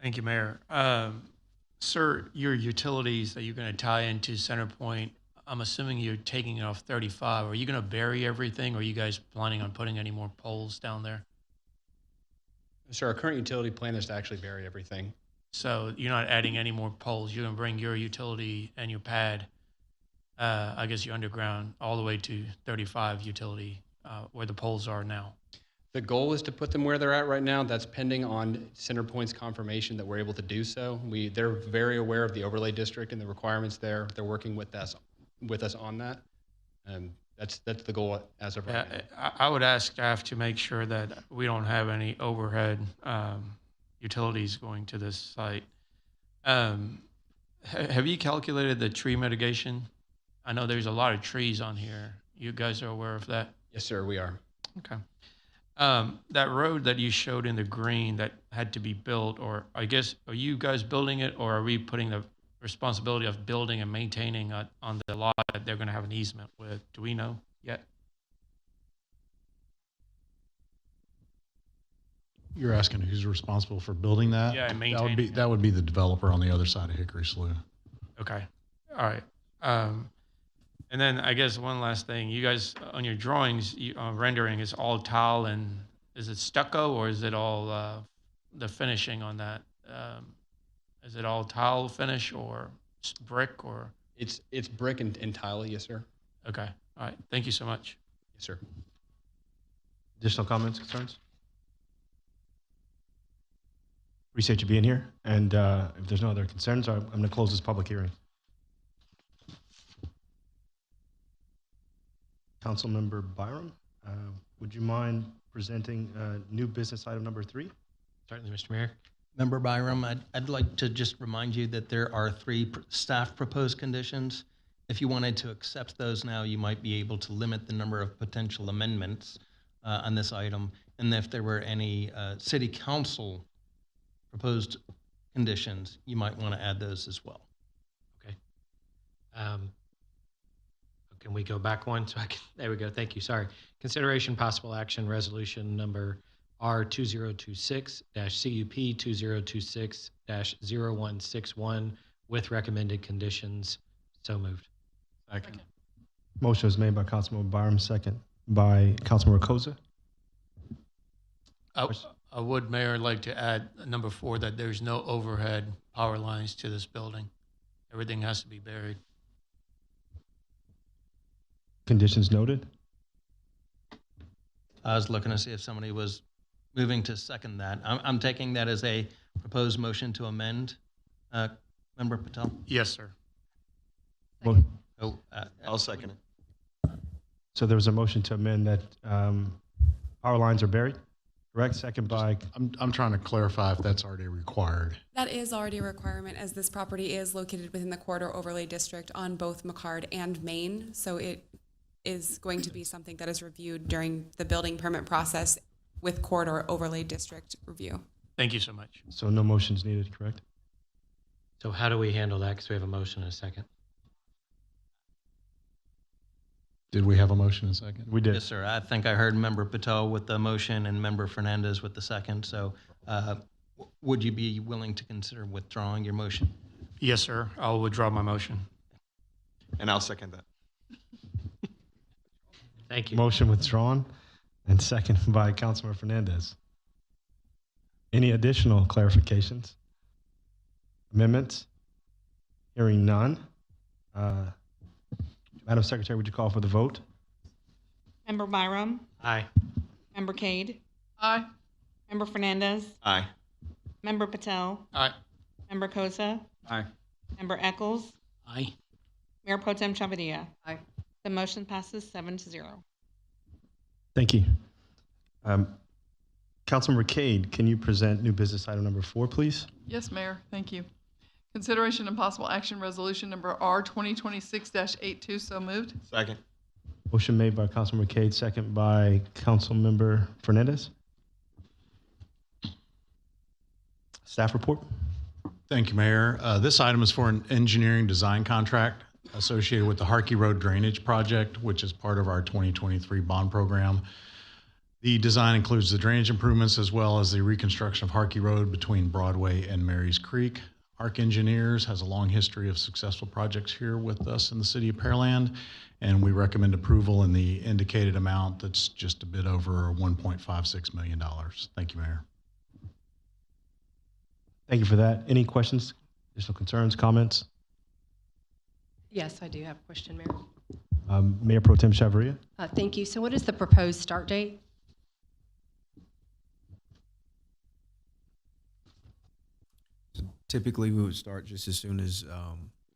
Thank you, Mayor. Sir, your utilities that you're going to tie into CenterPoint, I'm assuming you're taking it off 35. Are you going to bury everything, or are you guys planning on putting any more poles down there? Sir, our current utility plan is to actually bury everything. So you're not adding any more poles. You're going to bring your utility and your pad, I guess your underground, all the way to 35 utility, where the poles are now. The goal is to put them where they're at right now. That's pending on CenterPoint's confirmation that we're able to do so. They're very aware of the overlay district and the requirements there. They're working with us on that. That's the goal as of right now. I would ask staff to make sure that we don't have any overhead utilities going to this site. Have you calculated the tree mitigation? I know there's a lot of trees on here. You guys are aware of that? Yes, sir, we are. Okay. That road that you showed in the green that had to be built, or I guess, are you guys building it, or are we putting the responsibility of building and maintaining on the lot that they're going to have an easement with? Do we know yet? You're asking who's responsible for building that? Yeah, and That would be, maintaining it. that would be the developer on the other side of Hickory Slough. Okay. All right. And then I guess one last thing. You guys, on your drawings, rendering is all tile, and is it stucco, or is it all the finishing on that? Is it all tile finish or brick, or? It's brick and tile, yes, sir. Okay. All right. Thank you so much. Yes, sir. Additional comments, concerns? Appreciate you being here. And if there's no other concerns, I'm going to close this public hearing. Councilmember Byram, would you mind presenting new business item number 3? Certainly, Mr. Mayor. Member Byram, I'd like to just remind you that there are 3 staff proposed conditions. If you wanted to accept those now, you might be able to limit the number of potential amendments on this item. And if there were any city council proposed conditions, you might want to add those as well. Okay. Can we go back one? So I can, there we go. Thank you. Sorry. Consideration possible action resolution number R2026-CUP 2026-0161 with recommended conditions. So moved. Second. Motion is made by Councilmember Byram, second by Councilmember Koza. I would, Mayor, like to add number 4, that there's no overhead power lines to this building. Everything has to be buried. Conditions noted. I was looking to see if somebody was moving to second that. I'm taking that as a proposed motion to amend. Member Patel? Yes, sir. I'll second it. So there was a motion to amend that power lines are buried, correct? Second by. I'm trying to clarify if that's already required. That is already a requirement, as this property is located within the corridor overlay district on both McCard and Main. So it is going to be something that is reviewed during the building permit process with corridor overlay district review. Thank you so much. So no motions needed, correct? So how do we handle that? Because we have a motion and a second. Did we have a motion and a second? We did. Yes, sir. I think I heard Member Patel with the motion and Member Fernandez with the second. So would you be willing to consider withdrawing your motion? Yes, sir. I'll withdraw my motion. And I'll second that. Thank you. Motion withdrawn and second by Councilmember Fernandez. Any additional clarifications? Amendments? Hearing none. Madam Secretary, would you call for the vote? Member Byram? Aye. Member Cade? Aye. Member Fernandez? Aye. Member Patel? Aye. Member Koza? Aye. Member Eccles? Aye. Mayor Pro Tem Chavarria? Aye. The motion passes 7-0. Thank you. Councilmember Cade, can you present new business item number 4, please? Yes, Mayor. Thank you. Consideration and possible action resolution number R2026-82. So moved. Second. Motion made by Councilmember Cade, second by Councilmember Fernandez. Staff report. Thank you, Mayor. This item is for an engineering design contract associated with the Harkey Road Drainage Project, which is part of our 2023 bond program. The design includes the drainage improvements as well as the reconstruction of Harkey Road between Broadway and Marys Creek. Arc Engineers has a long history of successful projects here with us in the city of Pearland, and we recommend approval in the indicated amount that's just a bit over $1.56 million. Thank you, Mayor. Thank you for that. Any questions, additional concerns, comments? Yes, I do have a question, Mayor. Mayor Pro Tem Chavarria. Thank you. So what is the proposed start date? Typically, we would start just as soon as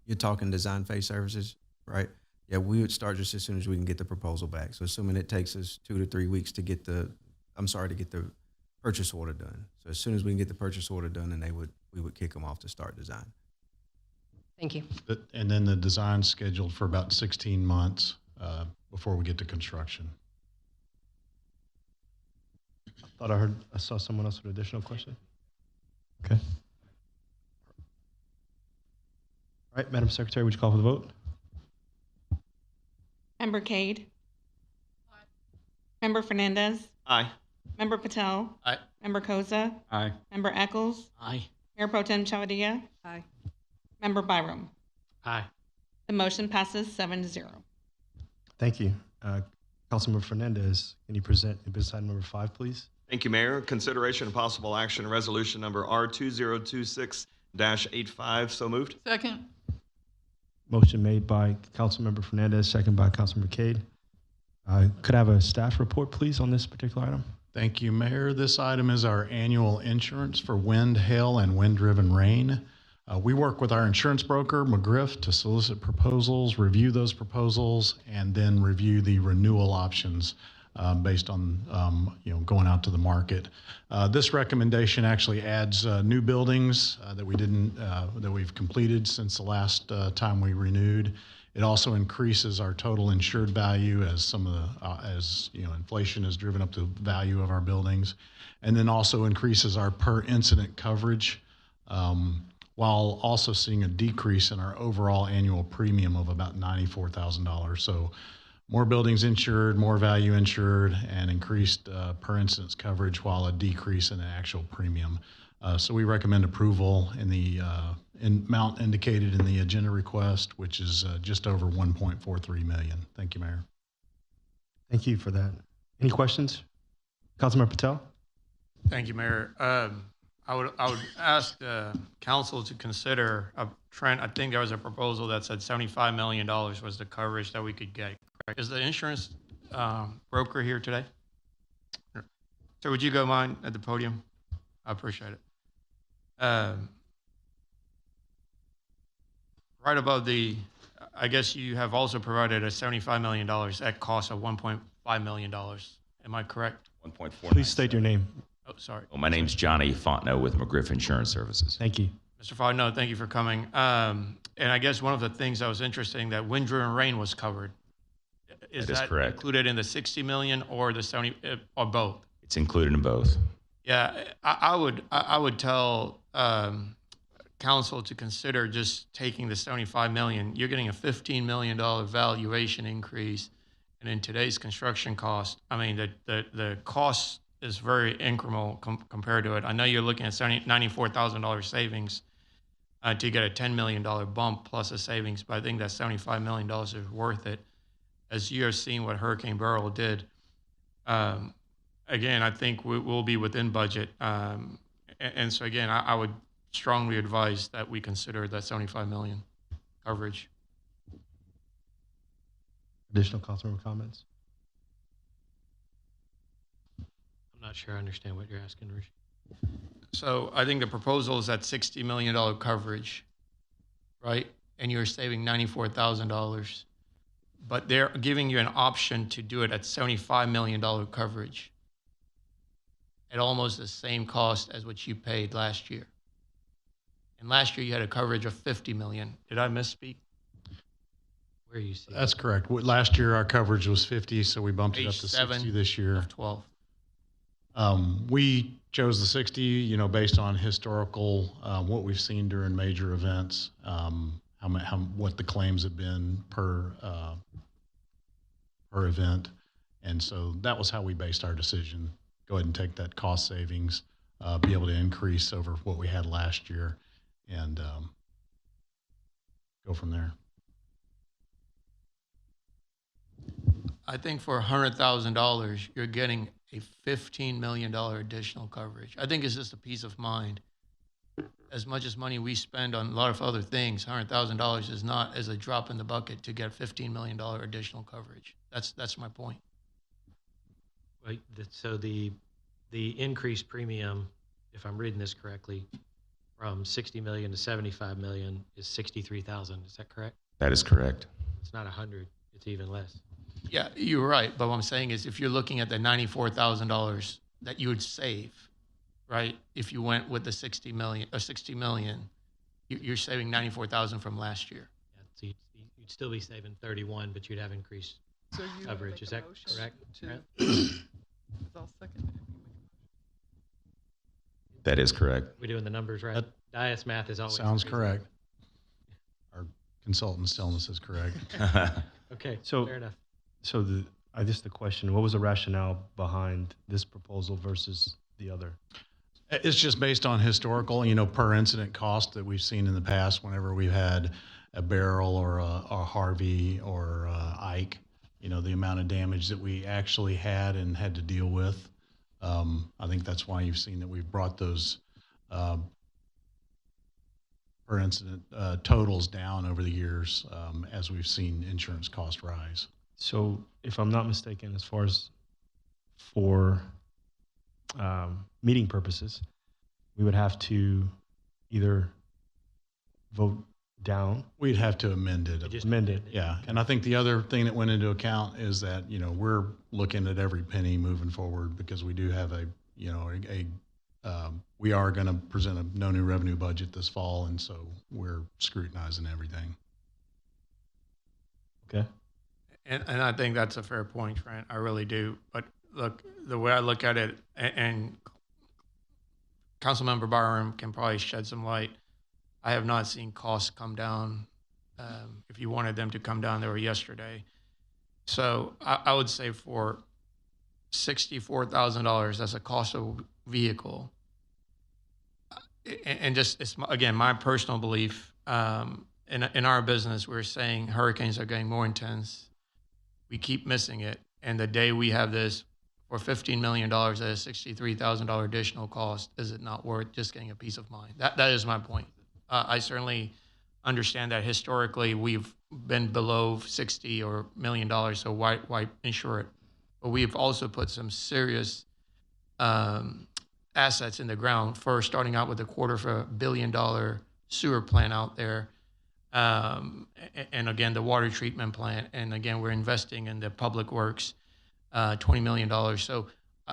you're talking design phase services, right? Yeah, we would start just as soon as we can get the proposal back. So assuming it takes us 2 to 3 weeks to get the purchase order done. So as soon as we can get the purchase order done, then we would kick them off to start design. Thank you. And then the design's scheduled for about 16 months before we get to construction. I saw someone else with an additional question. Okay. All right, Madam Secretary, would you call for the vote? Member Cade? Aye. Member Fernandez? Aye. Member Patel? Aye. Member Koza, Aye. Member Eccles, Aye. Mayor Pro Tem Chavadilla, Aye. Member Byram. Aye. The motion passes 7-0. Thank you. Councilmember Fernandez, can you present business item number 5, please? Thank you, Mayor. Consideration and possible action, resolution number R2026-85. So moved. Second. Motion made by Councilmember Fernandez, second by Councilmember Cade. Could I have a staff report, please, on this particular item? Thank you, Mayor. This item is our annual insurance for wind, hail, and wind-driven rain. We work with our insurance broker, McGriff, to solicit proposals, review those proposals, and then review the renewal options based on going out to the market. This recommendation actually adds new buildings that we've completed since the last time we renewed. It also increases our total insured value as inflation has driven up the value of our buildings, and then also increases our per incident coverage, while also seeing a decrease in our overall annual premium of about $94,000. So more buildings insured, more value insured, and increased per incident coverage, while a decrease in the actual premium. So we recommend approval in the amount indicated in the agenda request, which is just over $1.43 million. Thank you, Mayor. Thank you for that. Any questions? Councilmember Patel? Thank you, Mayor. I would ask the council to consider a trend. I think there was a proposal that said $75 million was the coverage that we could get. Correct? Is the insurance broker here today? So would you go mine at the podium? I appreciate it. Right above I guess you have also provided a $75 million at cost of $1.5 million. Am I correct? 1.4. Please state your name. Oh, sorry. Well, my name's Johnny Fontenot with McGriff Insurance Services. Thank you. Mr. Fontenot, thank you for coming. And I guess one of the things that was interesting, that wind-driven rain was covered. Is that correct. Included in the 60 million or the 70 or both? It's included in both. Yeah, I would tell council to consider just taking the 75 million. You're getting a $15 million valuation increase, and in today's construction cost, I mean the cost is very incremental compared to it. I know you're looking at $94,000 savings to get a $10 million bump plus a savings, but I think that $75 million is worth it. As you are seeing what Hurricane Beryl did, again, I think we'll be within budget. And so again, I would strongly advise that we consider that 75 million coverage. Additional councilmember comments? I'm not sure I understand what you're asking, Rishi. So I think the proposal is at $60 million coverage, right? And you're saving $94,000, but they're giving you an option to do it at $75 million coverage at almost the same cost as what you paid last year. And last year you had a coverage of $50 million. Did I misspeak? Where you see? That's correct. Last year our coverage was 50, so we bumped it up to 60 this year. 12. We chose the 60, based on historical, what we've seen during major events, what the claims have been per event. And so that was how we based our decision. Go ahead and take that cost savings, be able to increase over what we had last year, and go from there. I think for $100,000, you're getting a $15 million additional coverage. I think it's just a peace of mind. As much as money we spend on a lot of other things, $100,000 is not as a drop in the bucket to get $15 million additional coverage. That's my point. Right. So the increased premium, if I'm reading this correctly, from 60 million to 75 million is 63,000. Is that correct? That is correct. It's not 100. It's even less. Yeah, you're right. But what I'm saying is, if you're looking at the $94,000 that you would save, right? If you went with the 60 million, you're saving 94,000 from last year. Yeah, so you'd still be saving 31, but you'd have increased coverage. Is that correct? I'll second it. That is correct. We're doing the numbers right. Dias math is always Sounds crazy. correct. Our consultant's telling us is correct. Okay, So, fair enough. so I guess the question: what was the rationale behind this proposal versus the other? It's just based on historical, per incident cost that we've seen in the past whenever we've had a Beryl or a Harvey or Ike, the amount of damage that we actually had and had to deal with. I think that's why you've seen that we've brought those per incident totals down over the years as we've seen insurance costs rise. So if I'm not mistaken, as far as for meeting purposes, we would have to either vote down. We'd have to amend it. Amend it. Yeah. And I think the other thing that went into account is that, we're looking at every penny moving forward because we do have we are going to present a no new revenue budget this fall. And so we're scrutinizing everything. Okay. And I think that's a fair point, Trent. I really do. But look, the way I look at it, and Councilmember Byram can probably shed some light. I have not seen costs come down. If you wanted them to come down, they were yesterday. So I would say for $64,000, that's a cost of vehicle. And just, it's, again, my personal belief, in our business, we're saying hurricanes are getting more intense. We keep missing it. And the day we have this for $15 million at a $63,000 additional cost, is it not worth just getting a peace of mind? That is my point. I certainly understand that historically we've been below $60 or $1 million, so why insure it? But we've also put some serious assets in the ground. First, starting out with a $250 million sewer plant out there. And again, the water treatment plant. And again, we're investing in the public works, $20 million. So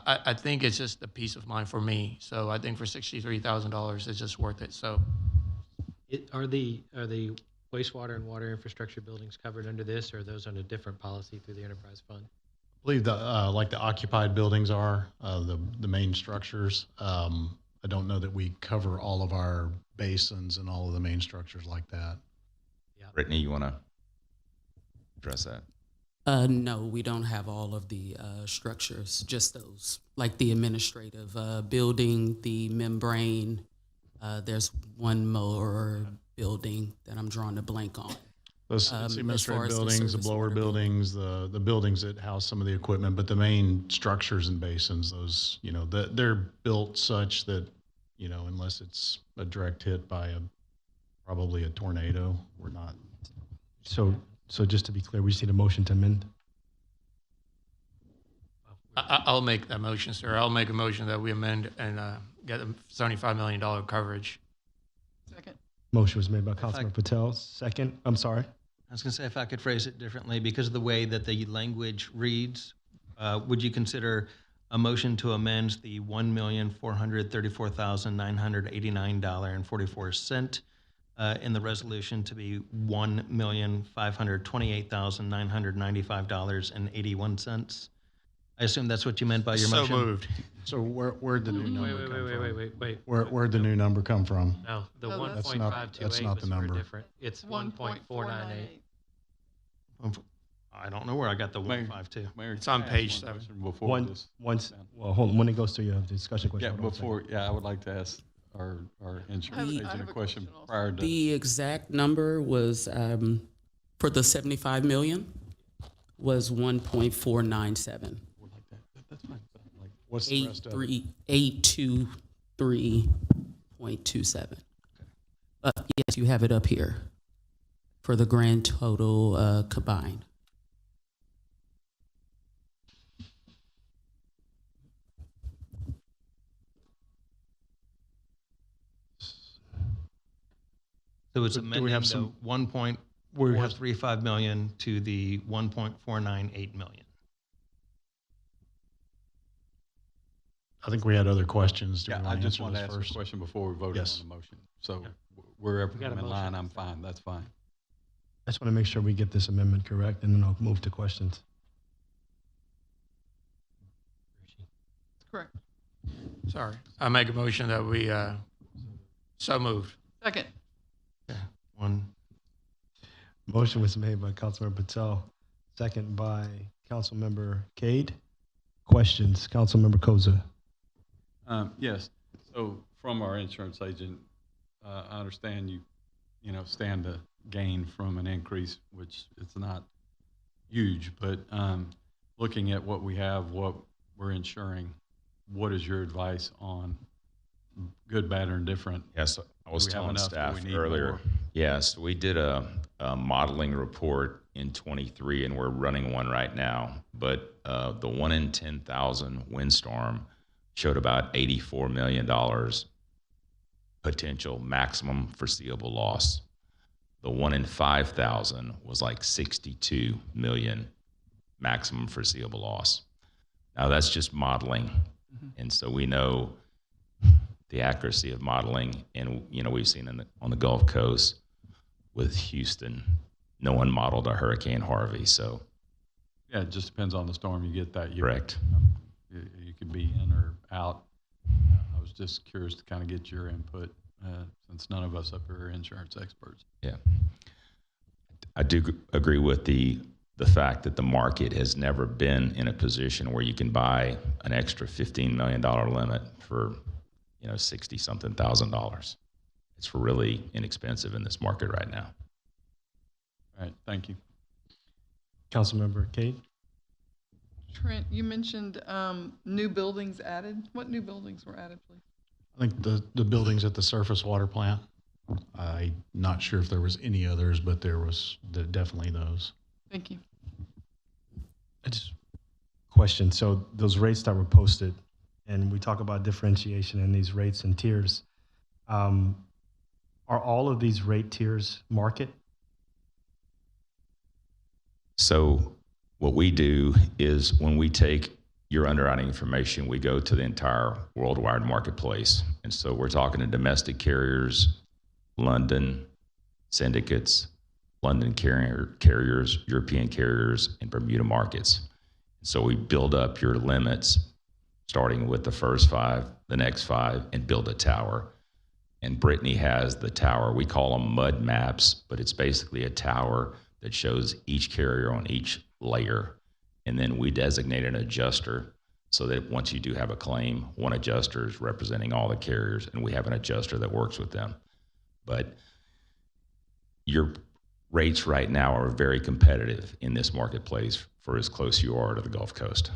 I think it's just a peace of mind for me. So I think for $63,000, it's just worth it. So Are the wastewater and water infrastructure buildings covered under this, or are those on a different policy through the enterprise fund? I believe like the occupied buildings are, the main structures. I don't know that we cover all of our basins and all of the main structures like that. Brittany, you want to address that? No, we don't have all of the structures, just those, like the administrative building, the membrane. There's one more building that I'm drawing a blank on. Those it's the administrative buildings, the blower buildings, the buildings that house some of the equipment, but the main structures and basins, those, they're built such that, unless it's a direct hit by probably a tornado, we're not. So just to be clear, we just need a motion to amend. I'll make that motion, sir. I'll make a motion that we amend and get a $75 million coverage. Second. Motion was made by Councilman Patel. Second. I'm sorry. I was going to say, if I could phrase it differently, because of the way that the language reads, would you consider a motion to amend the $1,434,989.44 in the resolution to be $1,528,995.81? I assume that's what you meant by your motion. So moved. So where'd the new number come from? Wait. Where'd the new number come from? No, the No, that's 1.528 that's not was the for number. different. It's 1.498. I don't know where I got the 152. It's on page 7. Well, hold on. When it goes to your discussion question. Yeah, hold on a second. I would like to ask our insurance agent a question prior to. The exact number was for the 75 million was 1.497. That's fine. What's the rest of it? 823.27. Yes, you have it up here for the grand total combined. So it's Do we amending have the some- 1.435 million to the 1.498 million. I think we had other questions. Do we Yeah, I want to just answer want to those ask first? a question before we vote Yes. on the motion. So wherever got a I'm in motion. line, I'm fine. That's fine. I just want to make sure we get this amendment correct, and then I'll move to questions. Correct. Sorry. I make a motion that we so moved. Second. Motion was made by Councilmember Patel, second by Councilmember Cade. Questions, Councilmember Koza. Yes. So from our insurance agent, I understand you know, stand to gain from an increase, which it's not huge, but looking at what we have, what we're insuring, what is your advice on good, bad, or indifferent? Yes, I was Do we have telling enough? Do staff we need earlier. more? Yes, we did a modeling report in 23, and we're running one right now. But the 1 in 10,000 windstorm showed about $84 million potential maximum foreseeable loss. The 1 in 5,000 was like 62 million maximum foreseeable loss. Now that's just modeling, and so we know the accuracy of modeling, and you know we've seen on the Gulf Coast with Houston, no one modeled a Hurricane Harvey. So Yeah, it just depends on the storm you get that year. correct. You could be in or out. I was just curious to kind of get your input, since none of us up here are insurance experts. Yeah, I do agree with the fact that the market has never been in a position where you can buy an extra $15 million limit for, you know, $60-something thousand. It's really inexpensive in this market right now. All right, thank you. Councilmember Cade. Trent, you mentioned new buildings added. What new buildings were added, please? I think the buildings at the surface water plant. I'm not sure if there was any others, but there was definitely those. Thank you. I just question. So those rates that were posted, and we talk about differentiation in these rates and tiers. Are all of these rate tiers market? So what we do is when we take your underwriting information, we go to the entire worldwide marketplace. And so we're talking to domestic carriers, London syndicates, London carriers, European carriers, and Bermuda markets. So we build up your limits, starting with the first 5, the next 5, and build a tower. And Brittany has the tower. We call them mud maps, but it's basically a tower that shows each carrier on each layer. And then we designate an adjuster so that once you do have a claim, one adjuster is representing all the carriers, and we have an adjuster that works with them. But your rates right now are very competitive in this marketplace for as close you are to the Gulf Coast.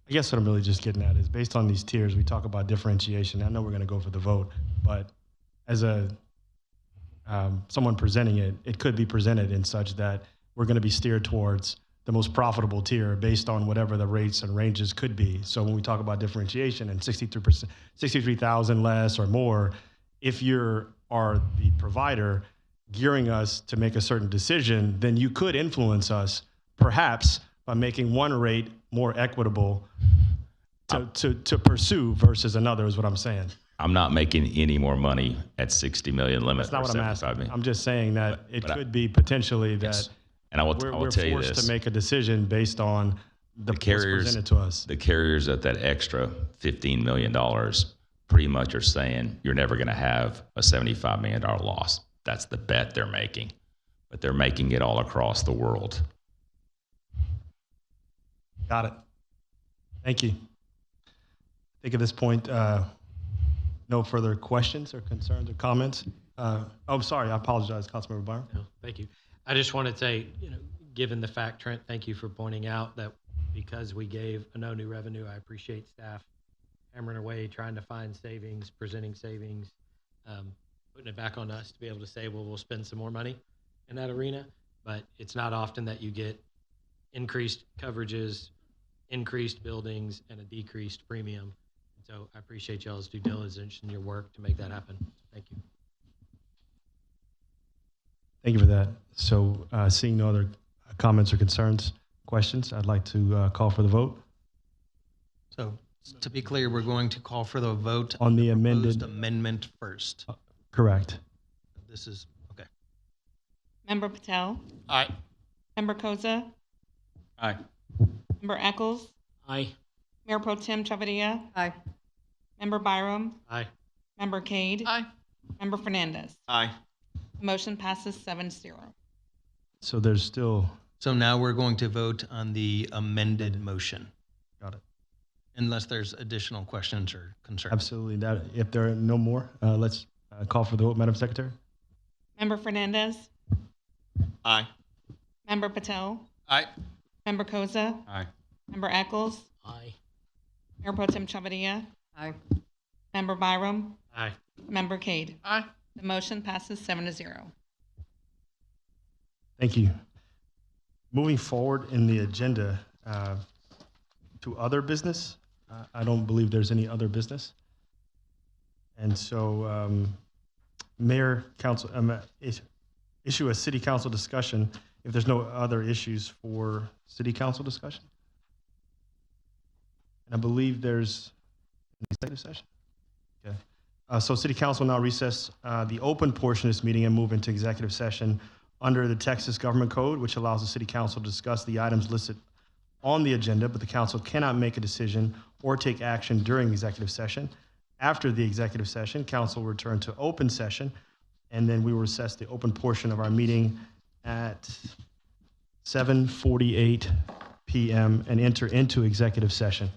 I guess what I'm really just getting at is based on these tiers, we talk about differentiation. I know we're going to go for the vote, but as a someone presenting it, it could be presented in such that we're going to be steered towards the most profitable tier based on whatever the rates and ranges could be. So when we talk about differentiation and 63,000 less or more, if you are the provider gearing us to make a certain decision, then you could influence us perhaps by making one rate more equitable to pursue versus another is what I'm saying. I'm not making any more money at 60 million limit. That's not what I'm asking. Million. I'm just saying that it could be potentially that Yes. And I will we're tell you forced this. to make a decision based on the carriers presented to us. The carriers at that extra $15 million pretty much are saying you're never going to have a $75 million loss. That's the bet they're making, but they're making it all across the world. Got it. Thank you. I think at this point, no further questions or concerns or comments. I'm sorry. I apologize, Councilmember Byron. No, thank you. I just want to say, given the fact, Trent, thank you for pointing out that because we gave a no new revenue, I appreciate staff hammering away, trying to find savings, presenting savings, putting it back on us to be able to say, well, we'll spend some more money in that arena. But it's not often that you get increased coverages, increased buildings, and a decreased premium. So I appreciate y'all's due diligence and your work to make that happen. Thank you. Thank you for that. So seeing no other comments or concerns, questions, I'd like to call for the vote. So to be clear, we're going to call for the vote On the proposed amended- amendment first. Correct. This is, okay. Member Patel? Aye. Member Koza? Aye. Member Eccles? Aye. Mayor Pro Tem Chavarria? Aye. Member Byram? Aye. Member Cade? Aye. Member Fernandez? Aye. Motion passes 7-0. So there's still, So now we're going to vote on the amended motion. got it. unless there's additional questions or concerns. Absolutely. That, if there are no more, let's call for the vote, Madam Secretary. Member Fernandez, Aye. Member Patel, Aye. Member Koza, Aye. Member Eccles, Aye. Mayor Pro Tem Chavadilla, Aye. Member Byram, Aye. Member Cade. Aye. The motion passes 7-0. Thank you. Moving forward in the agenda to other business, I don't believe there's any other business. And so, Mayor, Council, issue a city council discussion if there's no other issues for city council discussion. And I believe there's an executive session. Okay. So city council now recess the open portion of this meeting and move into executive session under the Texas Government Code, which allows the city council to discuss the items listed on the agenda, but the council cannot make a decision or take action during executive session. After the executive session, council will return to open session, and then we will recess the open portion of our meeting at 7:48 p.m. and enter into executive session.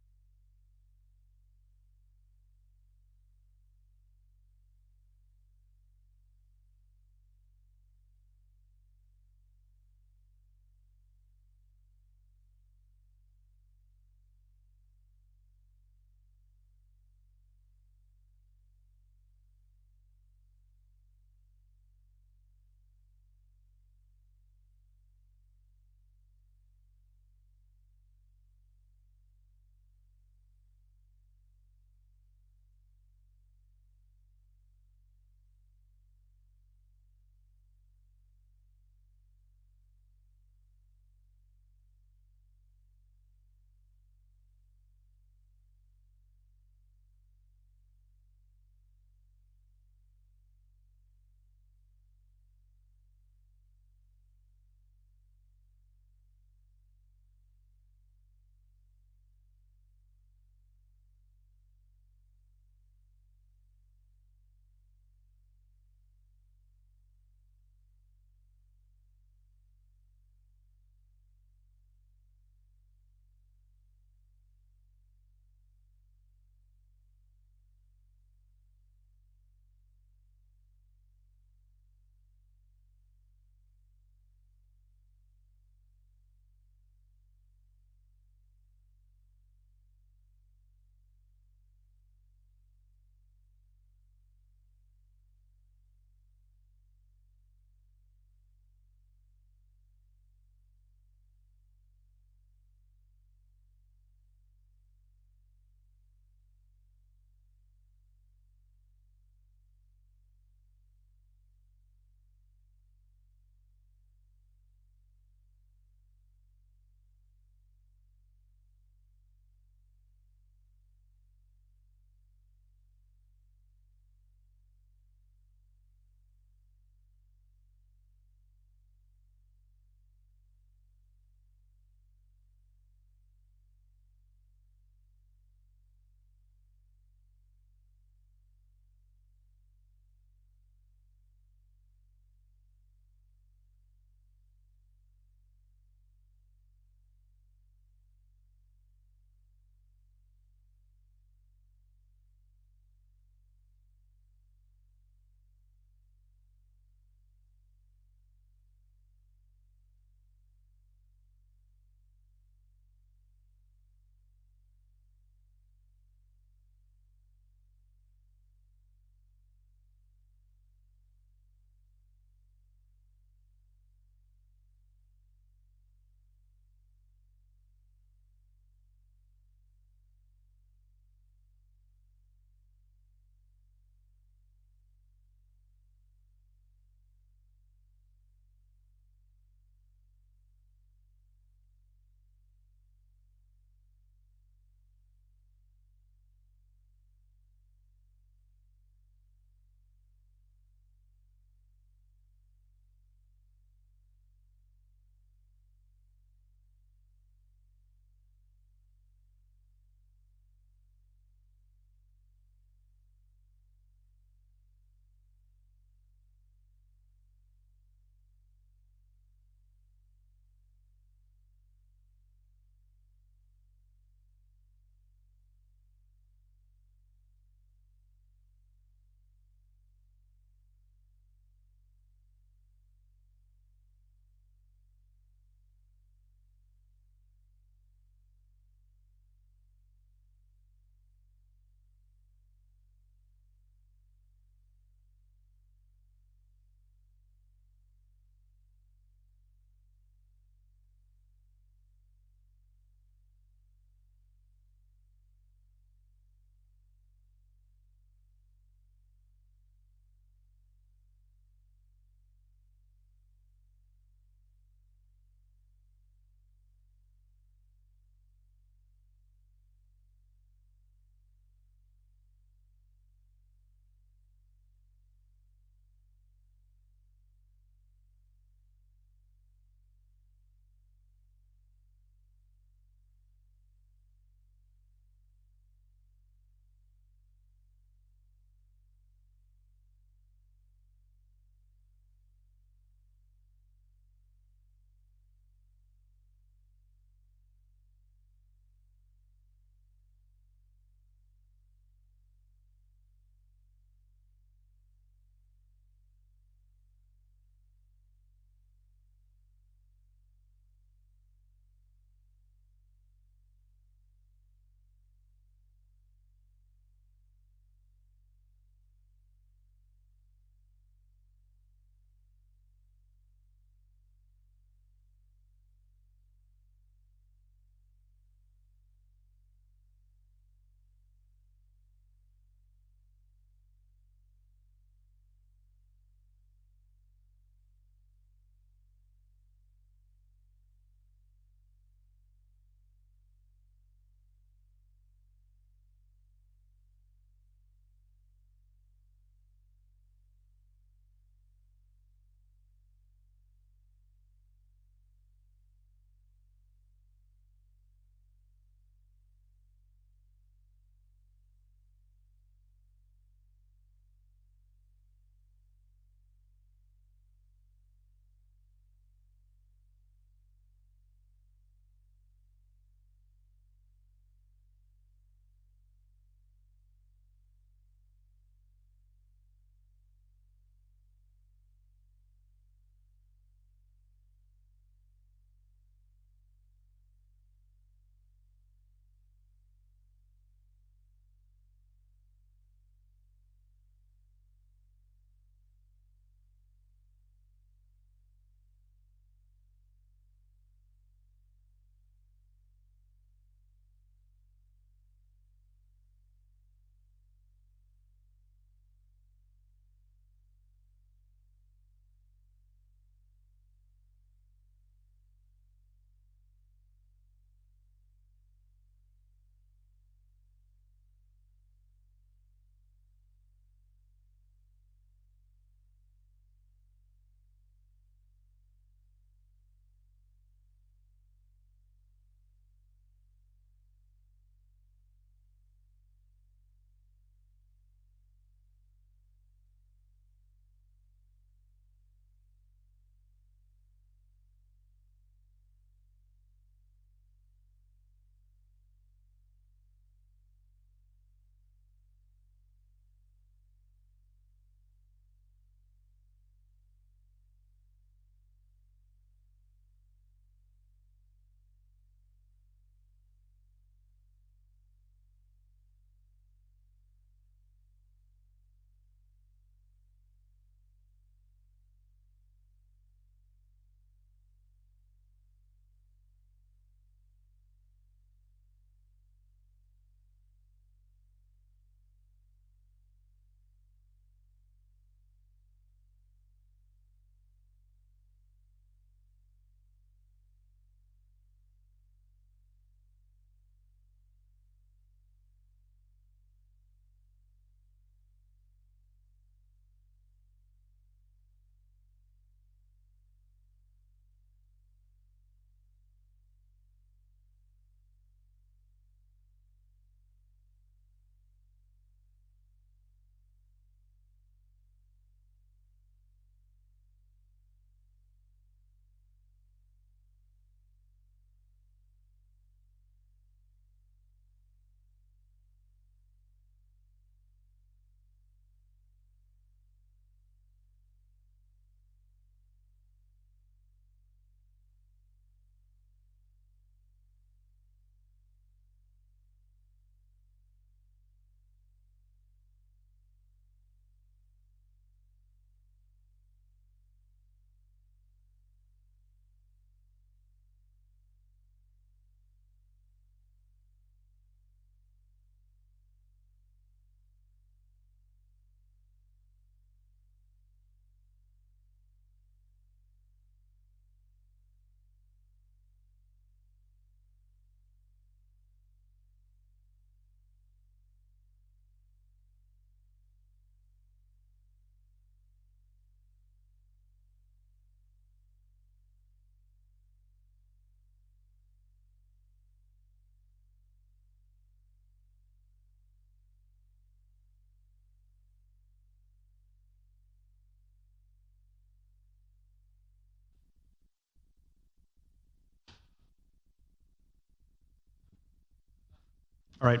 All right.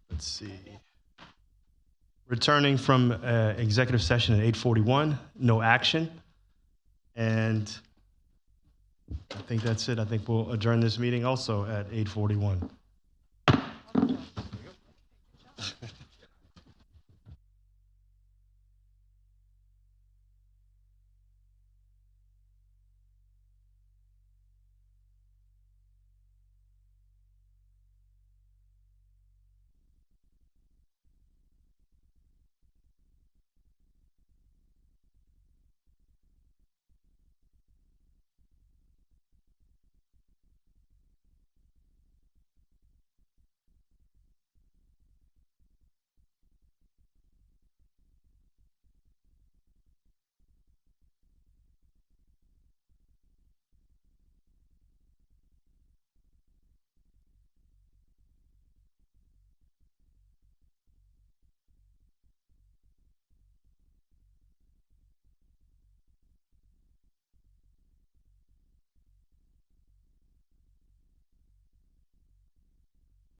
Let's see. Returning from executive session at 8:41, no action. And I think that's it. I think we'll adjourn this meeting also at 8:41.